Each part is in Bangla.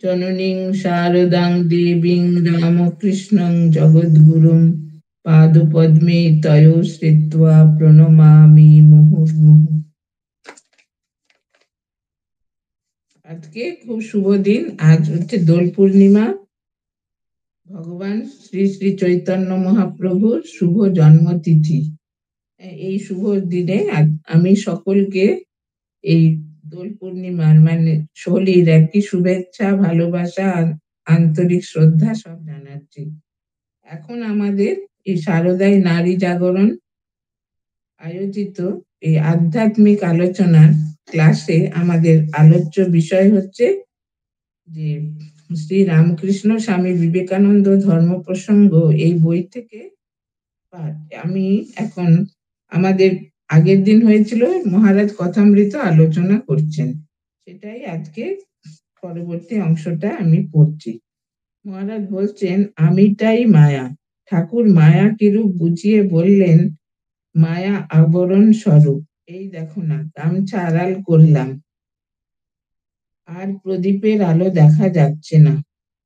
জননীং শারদাং দেবীং রামকৃষ্ণং জগদ্গুরুং পাদপদ্মে তয় শ্রিত্বা প্রণমামি মুহুর্মুহু। আজকে খুব শুভ দিন। আজ হচ্ছে দোল পূর্ণিমা। ভগবান শ্রী শ্রী চৈতন্য মহাপ্রভুর শুভ জন্মতিথি। এই শুভ দিনে আমি সকলকে এই দোল পূর্ণিমার মানে হোলির একটি শুভেচ্ছা, ভালোবাসা, আন্তরিক শ্রদ্ধা সব জানাচ্ছি। এখন আমাদের এই শারদাই নারী জাগরণ আয়োজিত এই আধ্যাত্মিক আলোচনার ক্লাসে আমাদের আলোচ্য বিষয় হচ্ছে যে শ্রী রামকৃষ্ণ স্বামী বিবেকানন্দ ধর্ম প্রসঙ্গ এই বই থেকে পাঠ। আমি এখন আমাদের আগের দিন হয়েছিল মহারাজ কথামৃত আলোচনা করছেন, সেটাই আজকে পরবর্তী অংশটা আমি পড়ছি। মহারাজ বলছেন, আমিটাই মায়া। ঠাকুর মায়া কিরূপ বুঝিয়ে বললেন, মায়া আবরণ স্বরূপ। এই দেখো না, গামছা আড়াল করলাম, আর প্রদীপের আলো দেখা যাচ্ছে না।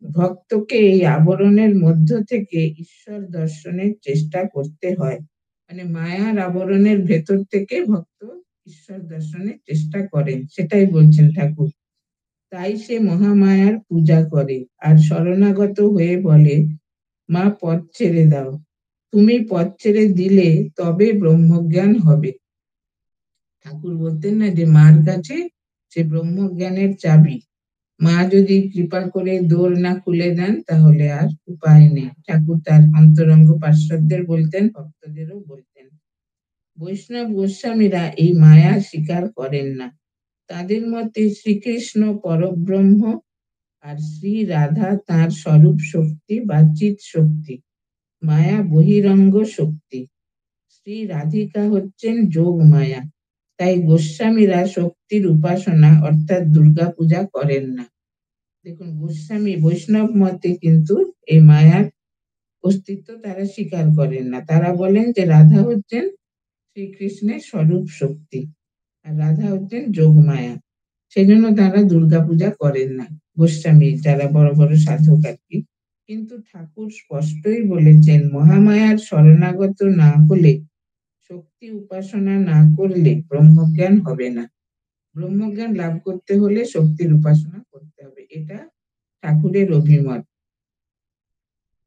ভক্তকে এই আবরণের মধ্য থেকে ঈশ্বর দর্শনের চেষ্টা করতে হয়। মানে মায়ার আবরণের ভেতর থেকে ভক্ত ঈশ্বর দর্শনের চেষ্টা করেন, সেটাই বলছেন ঠাকুর। তাই সে মহামায়ার পূজা করে আর শরণাগত হয়ে বলে, মা পথ ছেড়ে দাও, তুমি পথ ছেড়ে দিলে তবে ব্রহ্মজ্ঞান হবে। ঠাকুর বলতেন না যে মার কাছে সে ব্রহ্মজ্ঞানের চাবি। মা যদি কৃপা করে দোর না খুলে দেন তাহলে আর উপায় নেই। ঠাকুর তার অন্তরঙ্গ পার্শ্বদের বলতেন, ভক্তদেরও বলতেন। বৈষ্ণব গোস্বামীরা এই মায়া স্বীকার করেন না। তাদের মতে শ্রীকৃষ্ণ পরব্রহ্ম আর শ্রী রাধা তার স্বরূপ শক্তি বা চিৎ শক্তি, মায়া বহিরঙ্গ শক্তি। শ্রী রাধিকা হচ্ছেন যোগ মায়া। তাই গোস্বামীরা শক্তির উপাসনা অর্থাৎ দুর্গা পূজা করেন না। দেখুন, গোস্বামী বৈষ্ণব মতে কিন্তু এই মায়ার অস্তিত্ব তারা স্বীকার করেন না। তারা বলেন যে রাধা হচ্ছেন শ্রীকৃষ্ণের স্বরূপ শক্তি আর রাধা হচ্ছেন যোগ মায়া। সেজন্য তারা দুর্গা পূজা করেন না, গোস্বামী যারা বড় বড় সাধক আর কি। কিন্তু ঠাকুর স্পষ্টই বলেছেন, মহামায়ার শরণাগত না হলে, শক্তি উপাসনা না করলে ব্রহ্মজ্ঞান হবে না। ব্রহ্মজ্ঞান লাভ করতে হলে শক্তির উপাসনা করতে হবে, এটা ঠাকুরের অভিমত।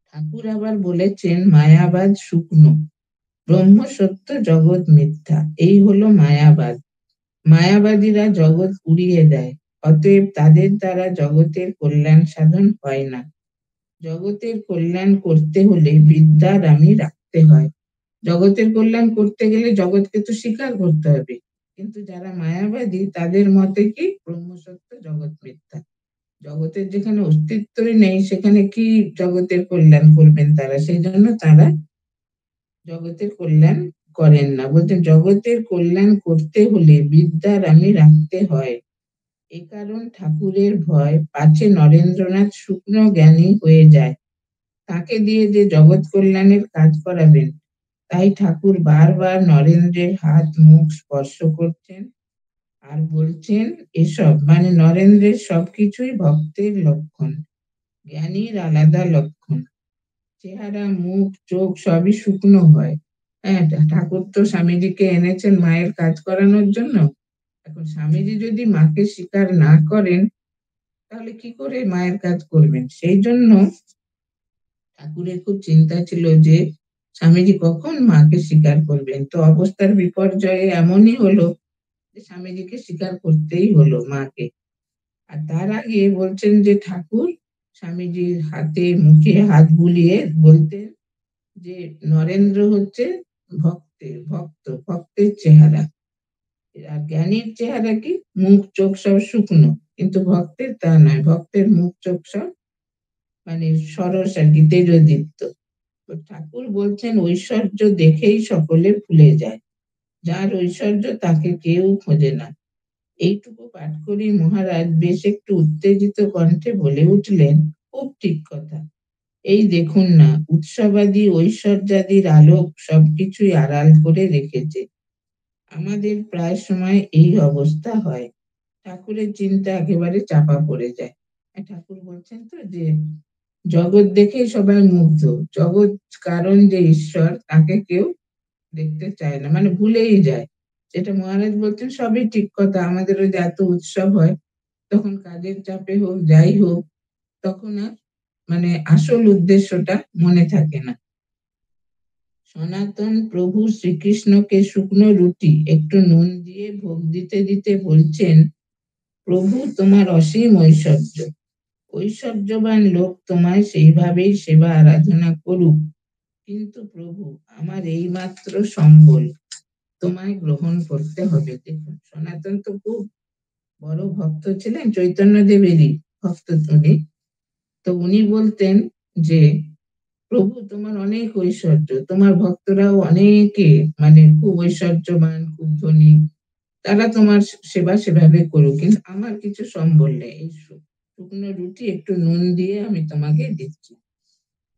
ঠাকুর আবার বলেছেন, মায়াবাদ শুকনো, ব্রহ্ম সত্য, জগৎ মিথ্যা। এই হলো মায়াবাদ। মায়াবাদীরা জগৎ উড়িয়ে দেয়, অতএব তাদের দ্বারা জগতের কল্যাণ সাধন হয় না। জগতের কল্যাণ করতে হলে বিদ্যার আমি রাখতে হয়। জগতের কল্যাণ করতে গেলে জগৎকে তো স্বীকার করতে হবে। কিন্তু যারা মায়াবাদী তাদের মতে কি, ব্রহ্মসত্য, জগৎ মিথ্যা। জগতের যেখানে অস্তিত্বই নেই সেখানে কি জগতের কল্যাণ করবেন তারা? সেই জন্য তারা জগতের কল্যাণ করেন না। বলতে জগতের কল্যাণ করতে হলে বিদ্যার আমি রাখতে হয়। এ কারণ ঠাকুরের ভয় পাছে নরেন্দ্রনাথ শুকনো জ্ঞানী হয়ে যায়, তাকে দিয়ে যে জগৎ কল্যাণের কাজ করাবেন। তাই ঠাকুর বারবার নরেন্দ্রের হাত মুখ স্পর্শ করছেন আর বলছেন, এসব মানে নরেন্দ্রের সবকিছুই ভক্তের লক্ষণ, জ্ঞানীর আলাদা লক্ষণ। চেহারা, মুখ, চোখ সবই শুকনো হয়। হ্যাঁ, ঠাকুর তো স্বামীজিকে এনেছেন মায়ের কাজ করানোর জন্য। এখন স্বামীজি যদি মাকে স্বীকার না করেন তাহলে কি করে মায়ের কাজ করবেন? সেই জন্য ঠাকুরের খুব চিন্তা ছিল যে স্বামীজি কখন মাকে স্বীকার করবেন। তো অবস্থার বিপর্যয়ে এমনই হলো যে স্বামীজিকে স্বীকার করতেই হলো মাকে। আর তার আগে বলছেন যে ঠাকুর স্বামীজির হাতে মুখে হাত বুলিয়ে বলতেন যে নরেন্দ্র হচ্ছে ভক্তের চেহারা। আর জ্ঞানীর চেহারা কি, মুখ চোখ সব শুকনো, কিন্তু ভক্তের তা নয়। ভক্তের মুখ চোখ সব মানে সরস আর কি, তেজদীপ্ত। তো ঠাকুর বলছেন, ঐশ্বর্য দেখেই সকলে ভুলে যায়, যার ঐশ্বর্য তাকে কেউ খোঁজে না। এইটুকু পাঠ করি মহারাজ বেশ একটু উত্তেজিত কণ্ঠে বলে উঠলেন, খুব ঠিক কথা। এই দেখুন না, উৎসবাদী ঐশ্বর্যাদির আলোক সবকিছুই আড়াল করে রেখেছে। আমাদের প্রায় সময় এই অবস্থা হয়, ঠাকুরের চিন্তা একেবারে চাপা পড়ে যায়। ঠাকুর বলছেন তো যে জগৎ দেখেই সবাই মুগ্ধ, জগৎ কারণ যে ঈশ্বর তাকে কেউ দেখতে চায় না, মানে ভুলেই যায়। যেটা মহারাজ বলছেন সবই ঠিক কথা, আমাদের ওই যে এত উৎসব হয় তখন কাজের চাপে হোক যাই হোক, তখন আর মানে আসল উদ্দেশ্যটা মনে থাকে না। সনাতন প্রভু শ্রীকৃষ্ণকে শুকনো রুটি একটু নুন দিয়ে ভোগ দিতে দিতে বলছেন, প্রভু তোমার অসীম ঐশ্বর্য, ঐশ্বর্যবান লোক তোমায় সেইভাবেই সেবা আরাধনা করুক, কিন্তু প্রভু আমার এই মাত্র সম্বল, তোমায় গ্রহণ করতে হবে। দেখুন সনাতন তো খুব বড় ভক্ত ছিলেন, চৈতন্য দেবেরই ভক্ত উনি। তো উনি বলতেন যে প্রভু তোমার অনেক ঐশ্বর্য, তোমার ভক্তরাও অনেকে মানে খুব ঐশ্বর্যবান, খুব ধনী, তারা তোমার সেবা সেভাবে করুক, কিন্তু আমার কিছু সম্বল নেই, এই শুকনো রুটি একটু নুন দিয়ে আমি তোমাকে দিচ্ছি,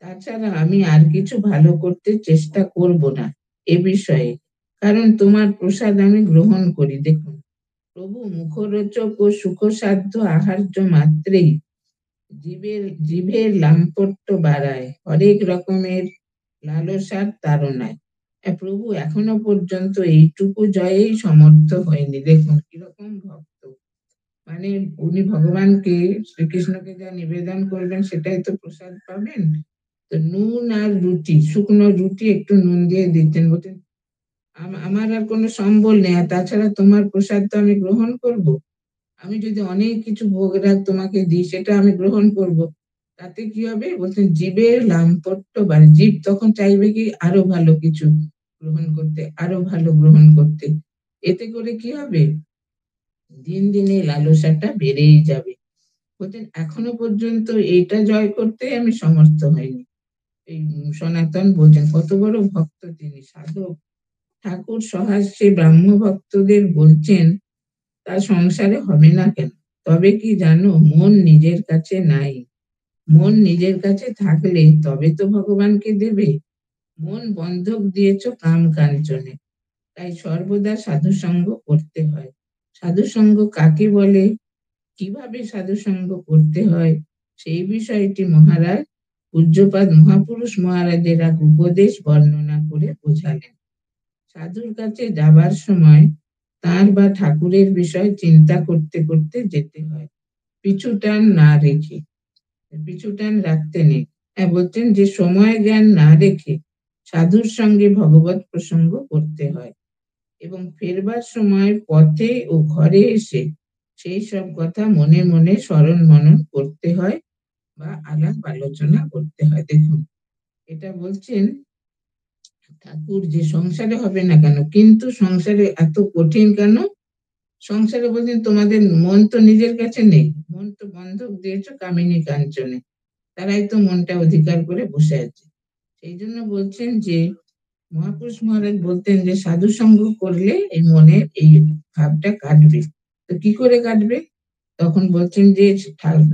তাছাড়া আমি আর কিছু ভালো করতে চেষ্টা করব না এ বিষয়ে, কারণ তোমার প্রসাদ আমি গ্রহণ করি। দেখুন প্রভু মুখরোচক ও সুখসাধ্য আহার্য মাত্রেই জিভের লাম্পট্য বাড়ায় হরেক রকমের লালসার তাড়নায়। প্রভু এখনো পর্যন্ত এইটুকু জয়েই সমর্থ হয়নি। দেখুন কিরকম ভক্ত, মানে উনি ভগবানকে শ্রীকৃষ্ণকে যা নিবেদন করবেন সেটাই তো প্রসাদ পাবেন। তো নুন আর রুটি, শুকনো রুটি একটু নুন দিয়ে দিতেন, বলতেন আমার আর কোনো সম্বল নেই, আর তাছাড়া তোমার প্রসাদ তো আমি গ্রহণ করব, আমি যদি অনেক কিছু ভোগরাগ তোমাকে দিই সেটা আমি গ্রহণ করব, তাতে কি হবে, বলছেন জীবের লাম্পট্য বাড়ে, জীব তখন চাইবে কি আরো ভালো কিছু গ্রহণ করতে, আরো ভালো গ্রহণ করতে, এতে করে কি হবে, দিন দিন এই লালসাটা বেড়েই যাবে। বলছেন এখনো পর্যন্ত এটা জয় করতে আমি সমর্থ হইনি। এই সনাতন বলছেন কত বড় ভক্ত তিনি, সাধক। ঠাকুর সহাস্যে ব্রাহ্ম ভক্তদের বলছেন তার সংসারে হবে না কেন, তবে কি জানো মন নিজের কাছে নাই, মন নিজের কাছে থাকলে তবে তো ভগবানকে দেবে, মন বন্ধক দিয়েছ কাম কাঞ্চনে, তাই সর্বদা সাধু সঙ্গ করতে হয়। সাধু সঙ্গ কাকে বলে, কিভাবে সাধু সঙ্গ করতে হয়, সেই বিষয়টি মহারাজ পূজ্যপাদ মহাপুরুষ মহারাজের এক উপদেশ বর্ণনা করে বোঝালেন। সাধুর কাছে যাবার সময় তার বা ঠাকুরের বিষয় চিন্তা করতে করতে যেতে হয়, পিছুটান না রেখে, পিছুটান রাখতে নেই। বলছেন যে সময় জ্ঞান না রেখে সাধুর সঙ্গে ভগবত প্রসঙ্গ করতে হয়, এবং ফেরবার সময় পথে ও ঘরে এসে সেই সব কথা মনে মনে স্মরণ মনন করতে হয় বা আলাপ আলোচনা করতে হয়। দেখুন এটা বলছেন ঠাকুর যে সংসারে হবে না কেন, কিন্তু সংসারে এত কঠিন কেন, সংসারে বলছেন তোমাদের মন তো নিজের কাছে নেই, মন তো বন্ধক দিয়েছো কামিনী কাঞ্চনে, তারাই তো মনটা অধিকার করে বসে আছে। সেই জন্য বলছেন যে মহাপুরুষ মহারাজ বলতেন যে সাধু সঙ্গ করলে এই মনের এই ভাবটা কাটবে। তো কি করে কাটবে, তখন বলছেন যে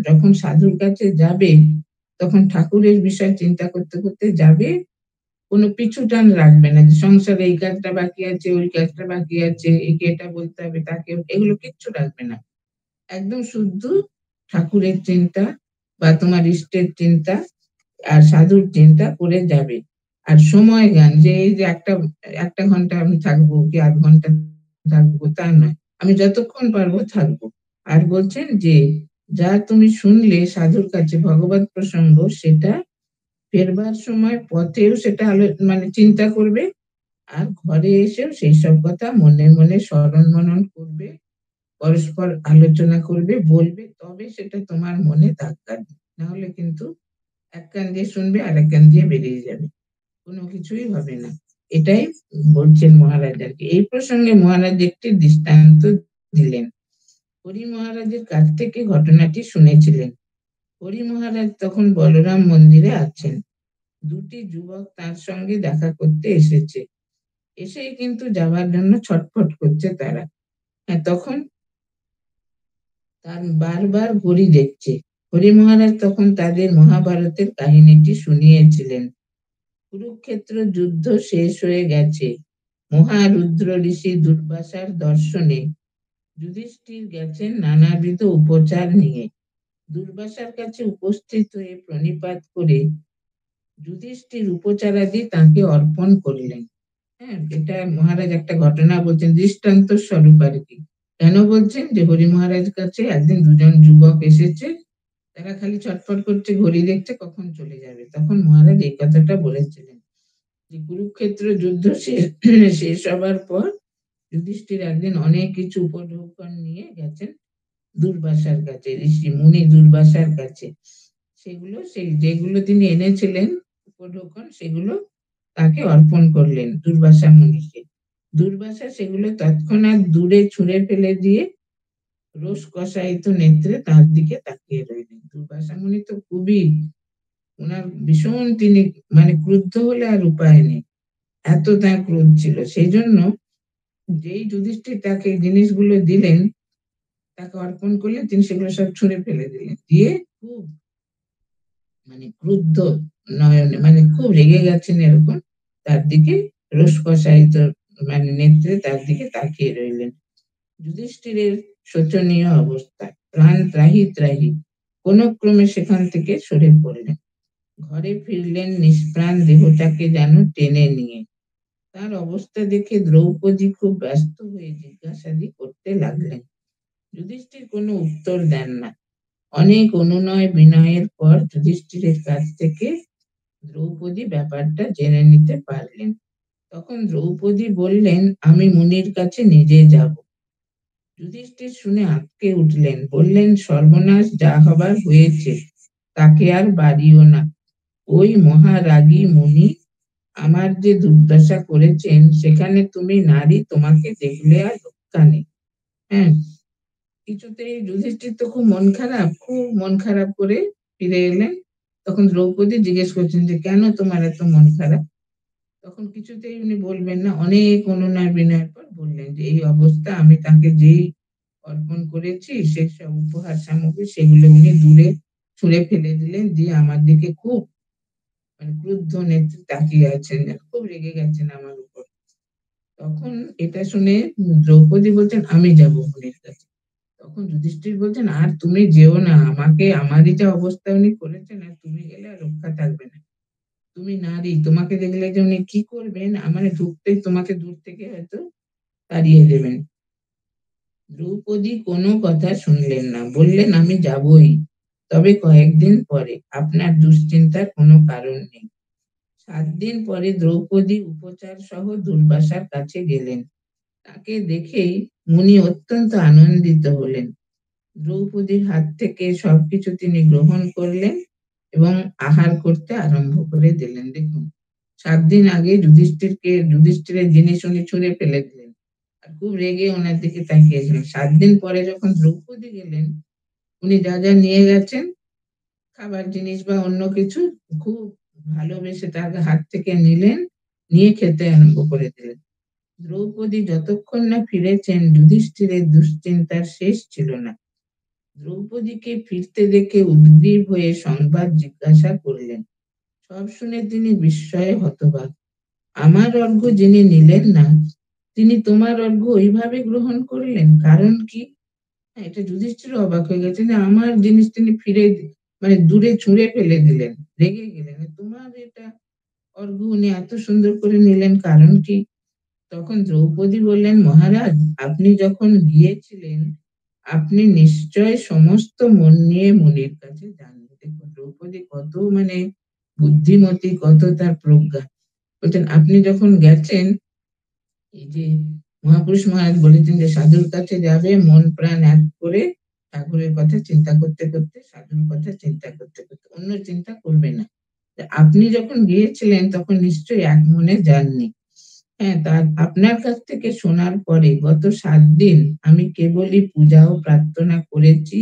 যখন সাধুর কাছে যাবে তখন ঠাকুরের বিষয় চিন্তা করতে করতে যাবে, কোনো পিছু টান রাখবে না যে সংসারে এই কাজটা বাকি আছে, ওই কাজটা বাকি আছে, একে এটা বলতে হবে তাকে, এগুলো কিচ্ছু রাখবে না, একদম শুদ্ধ ঠাকুরের চিন্তা বা তোমার ইষ্টের চিন্তা আর সাধুর চিন্তা করে যাবে। আর সময় জ্ঞান যে এই যে একটা একটা ঘন্টা আমি থাকবো কি আধ ঘন্টা থাকবো তা নয়, আমি যতক্ষণ পারবো থাকবো। আর বলছেন যে যা তুমি শুনলে সাধুর কাছে ভগবত প্রসঙ্গ, সেটা ফেরবার সময় পথেও সেটা মানে চিন্তা করবে, আর ঘরে এসেও সেই সব কথা মনে মনে স্মরণ মনন করবে, পরস্পর আলোচনা করবে, বলবে, তবে সেটা তোমার মনে দাগ কাটবে, না হলে কিন্তু এক কান দিয়ে শুনবে আর এক কান দিয়ে বেরিয়ে যাবে, কোনো কিছুই হবে না। এটাই বলছেন মহারাজ আর কি। এই প্রসঙ্গে মহারাজ একটি দৃষ্টান্ত দিলেন। হরি মহারাজের কাছ থেকে ঘটনাটি শুনেছিলেন। হরি মহারাজ তখন বলরাম মন্দিরে আছেন, দুটি যুবক তার সঙ্গে দেখা করতে এসেছে, এসেই কিন্তু যাবার জন্য ছটফট করছে তারা। তখন তার বারবার ঘড়ি দেখছে। হরি মহারাজ তখন তাদের মহাভারতের কাহিনীটি শুনিয়েছিলেন। কুরুক্ষেত্র যুদ্ধ শেষ হয়ে গেছে, মহারুদ্র ঋষি দুর্বাসার দর্শনে যুধিষ্ঠির গেছেন নানাবিধ উপচার নিয়ে। দুর্বাসার কাছে উপস্থিত হয়ে প্রণিপাত করে যুধিষ্ঠির উপচারাদি তাকে অর্পণ করলেন। হ্যাঁ, এটা মহারাজ একটা ঘটনা বলছেন দৃষ্টান্ত স্বরূপ আর কি। কেন বলছেন যে হরি মহারাজ কাছে একদিন দুজন যুবক এসেছে, তারা খালি ছটফট করছে, ঘড়ি দেখছে কখন চলে যাবে। তখন মহারাজ এই কথাটা বলেছিলেন যে কুরুক্ষেত্র যুদ্ধ শেষ হবার পর যুধিষ্ঠির একদিন অনেক কিছু উপঢৌকন নিয়ে গেছেন দুর্বাসার কাছে, ঋষি মুনি দুর্বাসার কাছে। সেগুলো যেগুলো তিনি এনেছিলেন উপঢৌকন, সেগুলো তাকে অর্পণ করলেন দুর্বাসা মুনিকে। দুর্বাসা সেগুলো তৎক্ষণাৎ দূরে ছুঁড়ে ফেলে দিয়ে রোষ কষায়িত নেত্রে তার দিকে তাকিয়ে রইলেন। দুর্বাসা মুনি তো খুবই, ওনার ভীষণ, তিনি মানে ক্রুদ্ধ হলে আর উপায় নেই, এত তার ক্রোধ ছিল। সেই জন্য যেই যুধিষ্ঠির তাকে জিনিসগুলো দিলেন, তাকে অর্পণ করলেন, তিনি সেগুলো সব ছুঁড়ে ফেলে দিলেন। দিয়ে খুব মানে ক্রুদ্ধ নয়নে, মানে খুব রেগে গেছেন এরকম, তার দিকে রোষ কষায়িত মানে নেত্রে তার দিকে তাকিয়ে রইলেন। যুধিষ্ঠিরের শোচনীয় অবস্থা, প্রাণ ত্রাহি ত্রাহি, কোন ক্রমে সেখান থেকে সরে পড়লেন। ঘরে ফিরলেন নিষ্প্রাণ দেহটাকে যেন টেনে নিয়ে। তার অবস্থা দেখে দ্রৌপদী খুব ব্যস্ত হয়ে জিজ্ঞাসাদি করতে লাগলেন। যুধিষ্ঠির কোনো উত্তর দেন না। অনেক অনুনয় বিনয়ের পর যুধিষ্ঠিরের কাছ থেকে দ্রৌপদী ব্যাপারটা জেনে নিতে পারলেন। তখন দ্রৌপদী বললেন, আমি মুনির কাছে নিজে যাব। যুধিষ্ঠির শুনে আঁতকে উঠলেন, বললেন, সর্বনাশ, যা হবার হয়েছে, তাকে আর বাড়িও না। ওই মহারাগী মুনি আমার যে দুর্দশা করেছেন, সেখানে তুমি নারী, তোমাকে দেখলে আর রক্ষা নেই। হ্যাঁ, কিছুতেই যুধিষ্ঠির তো খুব মন খারাপ, খুব মন খারাপ করে ফিরে এলেন। তখন দ্রৌপদী জিজ্ঞেস করছেন যে কেন তোমার এত মন খারাপ? তখন কিছুতেই উনি বলবেন না। অনেক অনুনয় বিনয়ের পর বললেন যে এই অবস্থা, আমি তাকে যেই অর্পণ করেছি সেই সব উপহার সামগ্রী, সেগুলো উনি দূরে ছুঁড়ে ফেলে দিলেন, দিয়ে আমার দিকে খুব মানে ক্রুদ্ধ নেত্রে তাকিয়ে আছেন, খুব রেগে গেছেন আমার উপর। তখন এটা শুনে দ্রৌপদী বলছেন, আমি যাব মুনির কাছে। তখন যুধিষ্ঠির বলছেন, আর তুমি যেও না, আমাকে, আমারই যা অবস্থা উনি করেছেন, আর তুমি গেলে আর রক্ষা থাকবে না। তুমি নারী, তোমাকে দেখলে যে উনি কি করবেন, মানে ঢুকতে তোমাকে দূর থেকে হয়তো তাড়িয়ে দেবেন। দ্রৌপদী কোনো কথা শুনলেন না, বললেন, আমি যাবই, তবে কয়েকদিন পরে, আপনার দুশ্চিন্তার কোনো কারণ নেই। 7 দিন পরে দ্রৌপদী উপচার সহ দুর্বাসার কাছে গেলেন। তাকে দেখেই মুনি অত্যন্ত আনন্দিত হলেন। দ্রৌপদীর হাত থেকে সবকিছু তিনি গ্রহণ করলেন এবং আহার করতে আরম্ভ করে দিলেন। দেখুন, 7 দিন আগে যুধিষ্ঠিরের জিনিস উনি ছুঁড়ে ফেলে দিলেন, আর খুব রেগে ওনার দিকে তাকিয়েছিলেন। 7 দিন পরে যখন দ্রৌপদী গেলেন, উনি যা যা নিয়ে গেছেন, খাবার জিনিস বা অন্য কিছু, খুব ভালোবেসে তার হাত থেকে নিলেন, নিয়ে খেতে আরম্ভ করে দিলেন। দ্রৌপদী যতক্ষণ না ফিরেছেন, যুধিষ্ঠিরের দুশ্চিন্তার শেষ ছিল না। দ্রৌপদীকে ফিরতে দেখে উদ্গ্রীব হয়ে সংবাদ জিজ্ঞাসা করলেন। সব শুনে তিনি বিস্ময়ে হতবাক। আমার অর্ঘ্য যিনি নিলেন না, তিনি তোমার অর্ঘ্য ওইভাবে গ্রহণ করলেন, কারণ কি? হ্যাঁ, এটা যুধিষ্ঠির অবাক হয়ে গেছে যে আমার জিনিস তিনি ফিরে মানে দূরে ছুঁড়ে ফেলে দিলেন, রেগে গেলেন, তোমার এটা অর্ঘ্য উনি এত সুন্দর করে নিলেন, কারণ কি? তখন দ্রৌপদী বললেন, মহারাজ, আপনি যখন গিয়েছিলেন, আপনি নিশ্চয় সমস্ত মন নিয়ে মুনির কাছে যান। দেখুন দ্রৌপদী কত মানে বুদ্ধিমতী, কত তার প্রজ্ঞা। বলছেন, আপনি যখন গেছেন, এই যে মহাপুরুষ মহারাজ বলেছেন যে সাধুর কাছে যাবে মন প্রাণ এক করে, ঠাকুরের কথা চিন্তা করতে করতে, সাধুর কথা চিন্তা করতে করতে, অন্য চিন্তা করবে না। আপনি যখন গিয়েছিলেন তখন নিশ্চয়ই এক মনে যাননি। হ্যাঁ, তার আপনার কাছ থেকে শোনার পরে গত 7 দিন আমি কেবলই পূজা ও প্রার্থনা করেছি,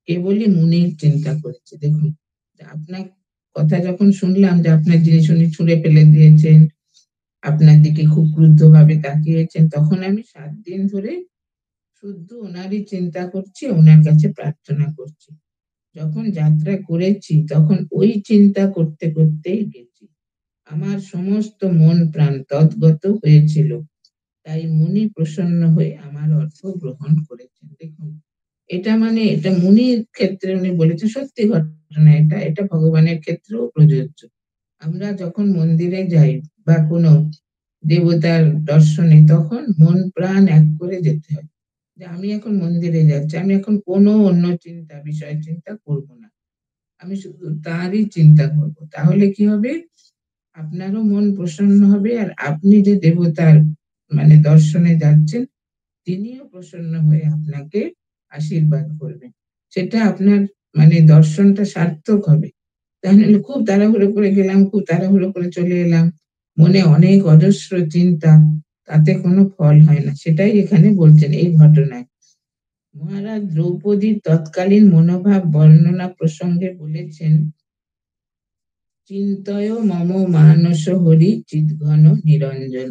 কেবলই মুনির চিন্তা করেছি। দেখুন, আপনার কথা যখন শুনলাম যে আপনার জিনিস উনি ছুঁড়ে ফেলে দিয়েছেন, আপনার দিকে খুব ক্রুদ্ধ ভাবে তাকিয়েছেন, তখন আমি 7 দিন ধরে শুদ্ধ ওনারই চিন্তা করছি, ওনার কাছে প্রার্থনা করছি। যখন যাত্রা করেছি, তখন ওই চিন্তা করতে করতেই গেছি। আমার সমস্ত মন প্রাণ তদ্গত হয়েছিল, তাই মুনি প্রসন্ন হয়ে আমার অর্থ গ্রহণ করেছেন। দেখুন, এটা এটা মুনির ক্ষেত্রে উনি বলেছেন, সত্যি ঘটনা এটা, এটা ভগবানের ক্ষেত্রেও প্রযোজ্য। আমরা যখন মন্দিরে যাই বা কোনো দেবতার দর্শনে, তখন মন প্রাণ এক করে যেতে হয় যে আমি এখন মন্দিরে যাচ্ছি, আমি এখন কোনো অন্য চিন্তা বিষয় চিন্তা করব না, আমি শুধু তারই চিন্তা করব। তাহলে কি হবে, আপনারও মন প্রসন্ন হবে, আর আপনি যে দেবতার দর্শনে যাচ্ছেন, তিনিও প্রসন্ন হয়ে আপনাকে আশীর্বাদ করবেন। সেটা আপনার দর্শনটা সার্থক হবে। তাহলে খুব তাড়াহুড়ো করে গেলাম, খুব তাড়াহুড়ো করে চলে এলাম, মনে অনেক অজস্র চিন্তা, তাতে কোনো ফল হয় না। সেটাই এখানে বলছেন এই ঘটনায়। মহারাজ দ্রৌপদীর তৎকালীন মনোভাব বর্ণনা প্রসঙ্গে বলেছেন, চিন্তয় মম মানস হরি চিৎঘন নিরঞ্জন।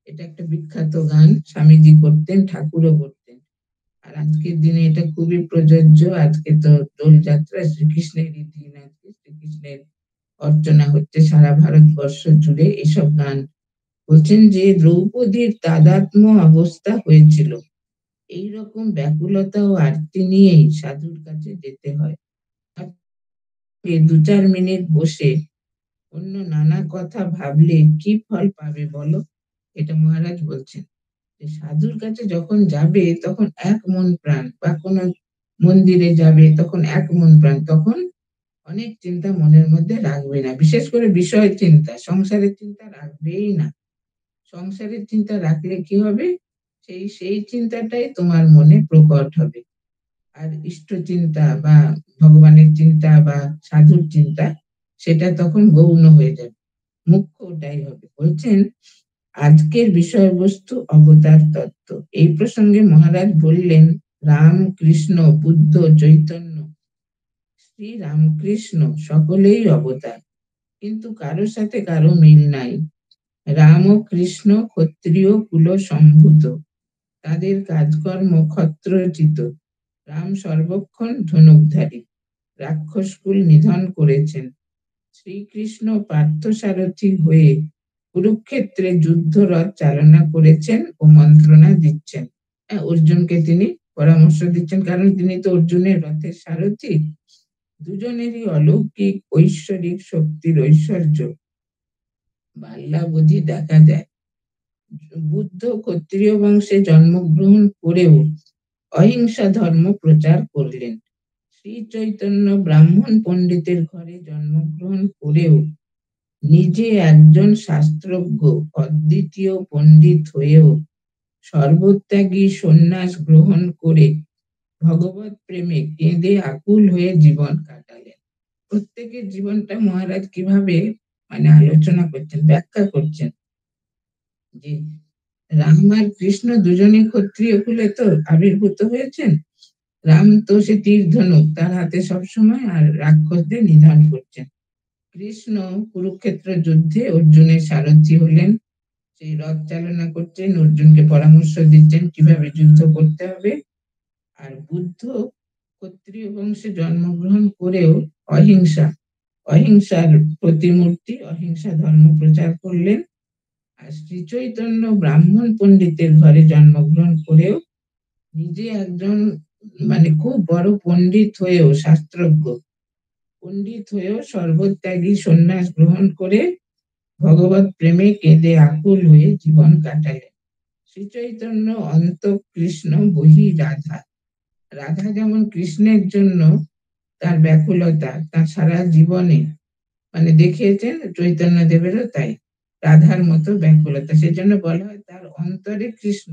এটা একটা বিখ্যাত গান, স্বামীজি করতেন, ঠাকুরও করতেন। আর আজকের দিনে এটা খুবই প্রযোজ্য। আজকে তো দোল যাত্রা, শ্রীকৃষ্ণেরই দিন, আজকে শ্রীকৃষ্ণের অর্চনা হচ্ছে সারা ভারতবর্ষ জুড়ে এসব গান। বলছেন যে দ্রৌপদীর তাদাত্ম্য অবস্থা হয়েছিল, এইরকম ব্যাকুলতা ও আরতি নিয়েই সাধুর কাছে যেতে হয়। দু চার মিনিট বসে অন্য নানা কথা ভাবলে কি ফল পাবে বলো, এটা মহারাজ বলছেন। সাধুর কাছে যখন যাবে তখন এক মন প্রাণ, বা কোনো মন্দিরে যাবে তখন এক মন প্রাণ, তখন অনেক চিন্তা মনের মধ্যে রাখবে না, বিশেষ করে বিষয় চিন্তা, সংসারের চিন্তা রাখবেই না। সংসারের চিন্তা রাখলে কি হবে, সেই সেই চিন্তাটাই তোমার মনে প্রকট হবে। আর ইষ্ট চিন্তা বা ভগবানের চিন্তা বা সাধুর চিন্তা, সেটা তখন গৌণ হয়ে যাবে, মুখ্য ওটাই হবে। বলছেন আজকের বিষয়বস্তু অবতার তত্ত্ব। এই প্রসঙ্গে মহারাজ বললেন, রাম কৃষ্ণ বুদ্ধ চৈতন্য শ্রী রামকৃষ্ণ সকলেই অবতার, কিন্তু কারোর সাথে কারো মিল নাই। রাম ও কৃষ্ণ ক্ষত্রিয় কুল সম্ভূত, তাদের কাজকর্ম ক্ষত্রচিত। রাম সর্বক্ষণ ধনুকধারী, রাক্ষসকুল নিধন করেছেন। শ্রীকৃষ্ণ পার্থসারথী হয়ে কুরুক্ষেত্রে যুদ্ধরথ চালনা করেছেন ও মন্ত্রণা দিচ্ছেন। অর্জুনকে তিনি পরামর্শ দিচ্ছেন, কারণ তিনি তো অর্জুনের রথের সারথী। দুজনেরই অলৌকিক ঐশ্বরিক শক্তির ঐশ্বর্য বাল্যাবধি দেখা যায়। বুদ্ধ ক্ষত্রিয় বংশে জন্মগ্রহণ করেও অহিংসা ধর্ম প্রচার করলেন। শ্রী চৈতন্য ব্রাহ্মণ পণ্ডিতের ঘরে জন্মগ্রহণ করেও নিজে একজন শাস্ত্রজ্ঞ অদ্বিতীয় পণ্ডিত হয়েও সর্বত্যাগী সন্ন্যাস গ্রহণ করে ভগবত প্রেমে কেঁদে আকুল হয়ে জীবন কাটালেন। প্রত্যেকের জীবনটা মহারাজ কিভাবে আলোচনা করছেন, ব্যাখ্যা করছেন যে রাম আর কৃষ্ণ দুজনে ক্ষত্রিয় কুলে তো আবির্ভূত হয়েছেন। রাম তো সে তীর ধনুক তার হাতে সবসময়, আর রাক্ষসদের নিধন করছেন। কৃষ্ণ কুরুক্ষেত্র যুদ্ধে অর্জুনের সারথী হলেন, সেই রথ চালনা করছেন, অর্জুনকে পরামর্শ দিচ্ছেন কিভাবে যুদ্ধ করতে হবে। আর বুদ্ধ ক্ষত্রিয় বংশে জন্মগ্রহণ করেও অহিংসার প্রতিমূর্তি, অহিংসা ধর্ম প্রচার করলেন। আর শ্রী চৈতন্য ব্রাহ্মণ পণ্ডিতের ঘরে জন্মগ্রহণ করেও নিজে একজন খুব বড় পণ্ডিত হয়েও, শাস্ত্রজ্ঞ পণ্ডিত হয়েও সর্বত্যাগী সন্ন্যাস গ্রহণ করে ভগবত প্রেমে কেঁদে আকুল হয়ে জীবন কাটালেন। শ্রী চৈতন্য অন্ত কৃষ্ণ বহি রাধা। রাধা যেমন কৃষ্ণের জন্য তার ব্যাকুলতা তার সারা জীবনে দেখিয়েছেন, চৈতন্য দেবেরও তাই রাধার মতো ব্যাকুলতা, সেজন্য বলা হয় তার অন্তরে কৃষ্ণ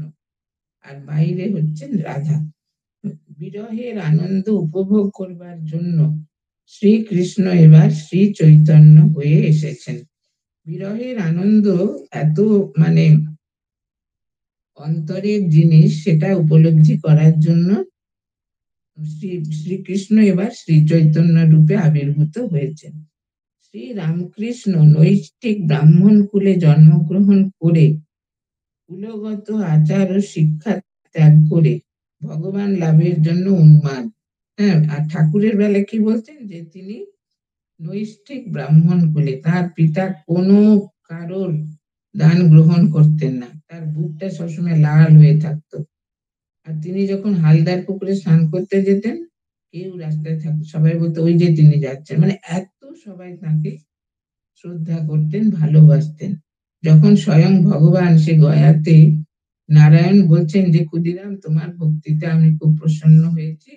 আর বাইরে হচ্ছেন রাধা। বিরহের আনন্দ উপভোগ করবার জন্য শ্রীকৃষ্ণ এবার শ্রী চৈতন্য হয়ে এসেছেন। বিরহের আনন্দ এত অন্তরের জিনিস, সেটা উপলব্ধি করার জন্য শ্রীকৃষ্ণ এবার শ্রী চৈতন্য রূপে আবির্ভূত হয়েছেন। শ্রী রামকৃষ্ণ নৈষ্ঠিক ব্রাহ্মণ কুলে জন্মগ্রহণ করে কুলগত আচার ও শিক্ষা ত্যাগ করে ভগবান লাভের জন্য উন্মাদ। হ্যাঁ, আর ঠাকুরের বেলা কি বলছেন যে তিনি নৈষ্ঠিক ব্রাহ্মণ কুলে, তার পিতা কোনো কারোর দান গ্রহণ করতেন না, তার বুকটা সবসময় লাল হয়ে থাকতো। আর তিনি যখন হালদার পুকুরে স্নান করতে যেতেন, কেউ রাস্তায় থাকতো, সবাই বলতো ওই যে তিনি যাচ্ছেন। মানে এত সবাই তাকে শ্রদ্ধা করতেন, ভালোবাসতেন। যখন স্বয়ং ভগবান সে গয়াতে নারায়ণ বলছেন যে ক্ষুদিরাম, তোমার ভক্তিতে আমি খুব প্রসন্ন হয়েছি,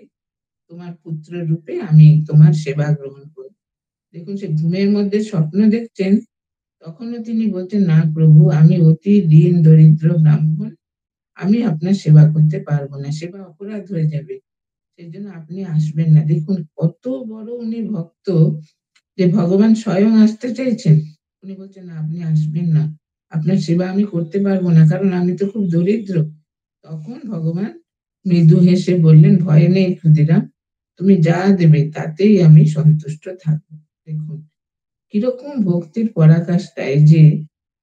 তোমার পুত্র রূপে আমি তোমার সেবা গ্রহণ করব। দেখুন, সে ঘুমের মধ্যে স্বপ্ন দেখছেন, তখনও তিনি বলছেন, না প্রভু, আমি অতি দীন দরিদ্র ব্রাহ্মণ, আমি আপনার সেবা করতে পারবো না, সেবা অপরাধ হয়ে যাবে, সেই জন্য আপনি আসবেন না। দেখুন কত বড় উনি ভক্ত, যে ভগবান স্বয়ং আসতে চাইছেন, উনি বলছেন না, আপনি আসবেন না, আপনার সেবা আমি করতে পারবো না, কারণ আমি তো খুব দরিদ্র। তখন ভগবান মৃদু হেসে বললেন, ভয় নেই ক্ষুদিরাম, তুমি যা দেবে তাতেই আমি সন্তুষ্ট থাকবো। দেখুন কিরকম ভক্তির পরাকাষ্ঠায়, যে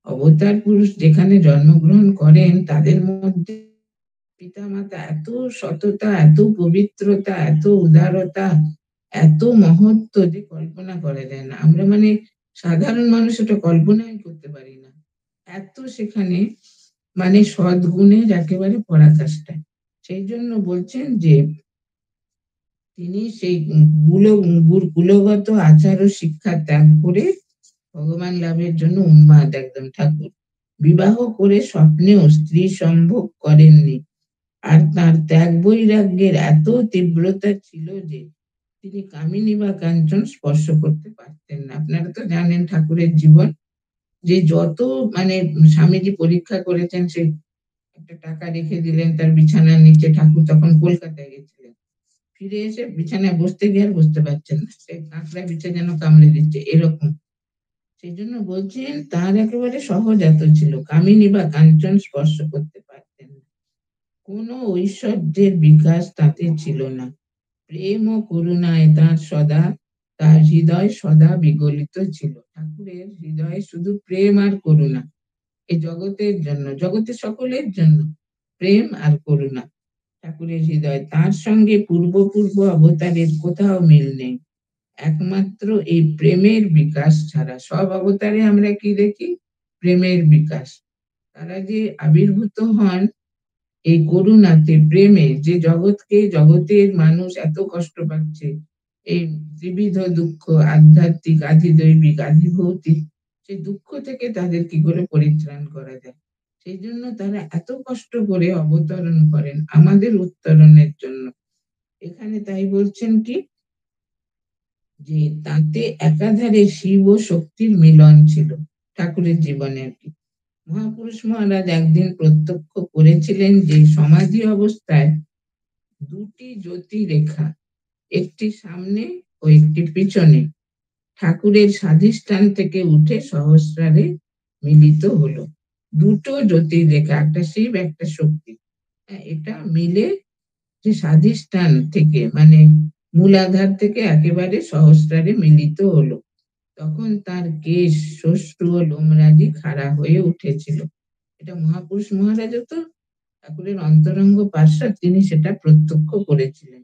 অবতার পুরুষ যেখানে জন্মগ্রহণ করেন, তাদের মধ্যে পিতা মাতা এত সততা, এত পবিত্রতা, এত উদারতা, এত মহত্ব, যে কল্পনা করা যায় না। আমরা মানে সাধারণ মানুষ এটা কল্পনাই করতে পারি না। এত সেখানে মানে সদ্গুণের একেবারে পরাকাষ্ঠা। সেই জন্য বলছেন যে তিনি সেই কুলগত আচার ও শিক্ষা ত্যাগ করে ভগবান লাভের জন্য উন্মাদ একদম ঠাকুর। বিবাহ করে স্বপ্নেও স্ত্রী সম্ভোগ করেননি। আর তার ত্যাগ বৈরাগ্যের এত তীব্রতা ছিল যে তিনি কামিনী বা কাঞ্চন স্পর্শ করতে পারতেন না। আপনারা তো জানেন ঠাকুরের জীবন, যে যত মানে স্বামীজি পরীক্ষা করেছেন, সেই একটা টাকা রেখে দিলেন তার বিছানার নিচে, ঠাকুর তখন কলকাতায় গেছিলেন, ফিরে এসে বিছানায় বসতে গিয়ে আর বসতে পারছেন না, সেই কাঁকড়া বিছা যেন কামড়ে দিচ্ছে এরকম। সেই জন্য বলছেন তার একেবারে সহজাত ছিল, কামিনী বা কাঞ্চন স্পর্শ করতে পারতেন না, কোনো ঐশ্বর্যের বিকাশ তাতে ছিল না। প্রেম ও করুণায় তার হৃদয় সদা বিগলিত ছিল। ঠাকুরের হৃদয়ে শুধু প্রেম আর করুণা, এই জগতের জন্য, জগতের সকলের জন্য প্রেম আর করুণা ঠাকুরের হৃদয়। তার সঙ্গে পূর্ব অবতারের কোথাও মিল নেই, একমাত্র এই প্রেমের বিকাশ ছাড়া। সব অবতারে আমরা কি দেখি? প্রেমের বিকাশ। তারা যে আবির্ভূত হন এই করুণাতে, প্রেমে, যে জগতের মানুষ এত কষ্ট পাচ্ছে, এই ত্রিবিধ দুঃখ, আধ্যাত্মিক, আধিদৈবিক, আধিভৌতিক, সেই দুঃখ থেকে তাদের কি করে পরিত্রাণ করা যায়, সেই জন্য তারা এত কষ্ট করে অবতরণ করেন আমাদের উত্তরণের জন্য। এখানে তাই বলছেন কি, যে তাতে একাধারে শিব ও শক্তির মিলন ছিল ঠাকুরের জীবনে আর কি। মহাপুরুষ মহারাজ একদিন প্রত্যক্ষ করেছিলেন যে সমাধি অবস্থায় দুটি জ্যোতি রেখা, একটি সামনে ও একটি পিছনে, ঠাকুরের স্বাধিষ্ঠান থেকে উঠে সহস্রারে মিলিত হলো। দুটো জ্যোতির রেখা, একটা শিব একটা শক্তি, এটা মিলে যে স্বাধিষ্ঠান থেকে মানে মূলাধার থেকে একেবারে সহস্রারে মিলিত হলো। তখন তার কেশ, শ্বশ্রু ও লোমরাজি খাড়া হয়ে উঠেছিল। এটা মহাপুরুষ মহারাজও তো ঠাকুরের অন্তরঙ্গ পার্শ্বদ, তিনি সেটা প্রত্যক্ষ করেছিলেন।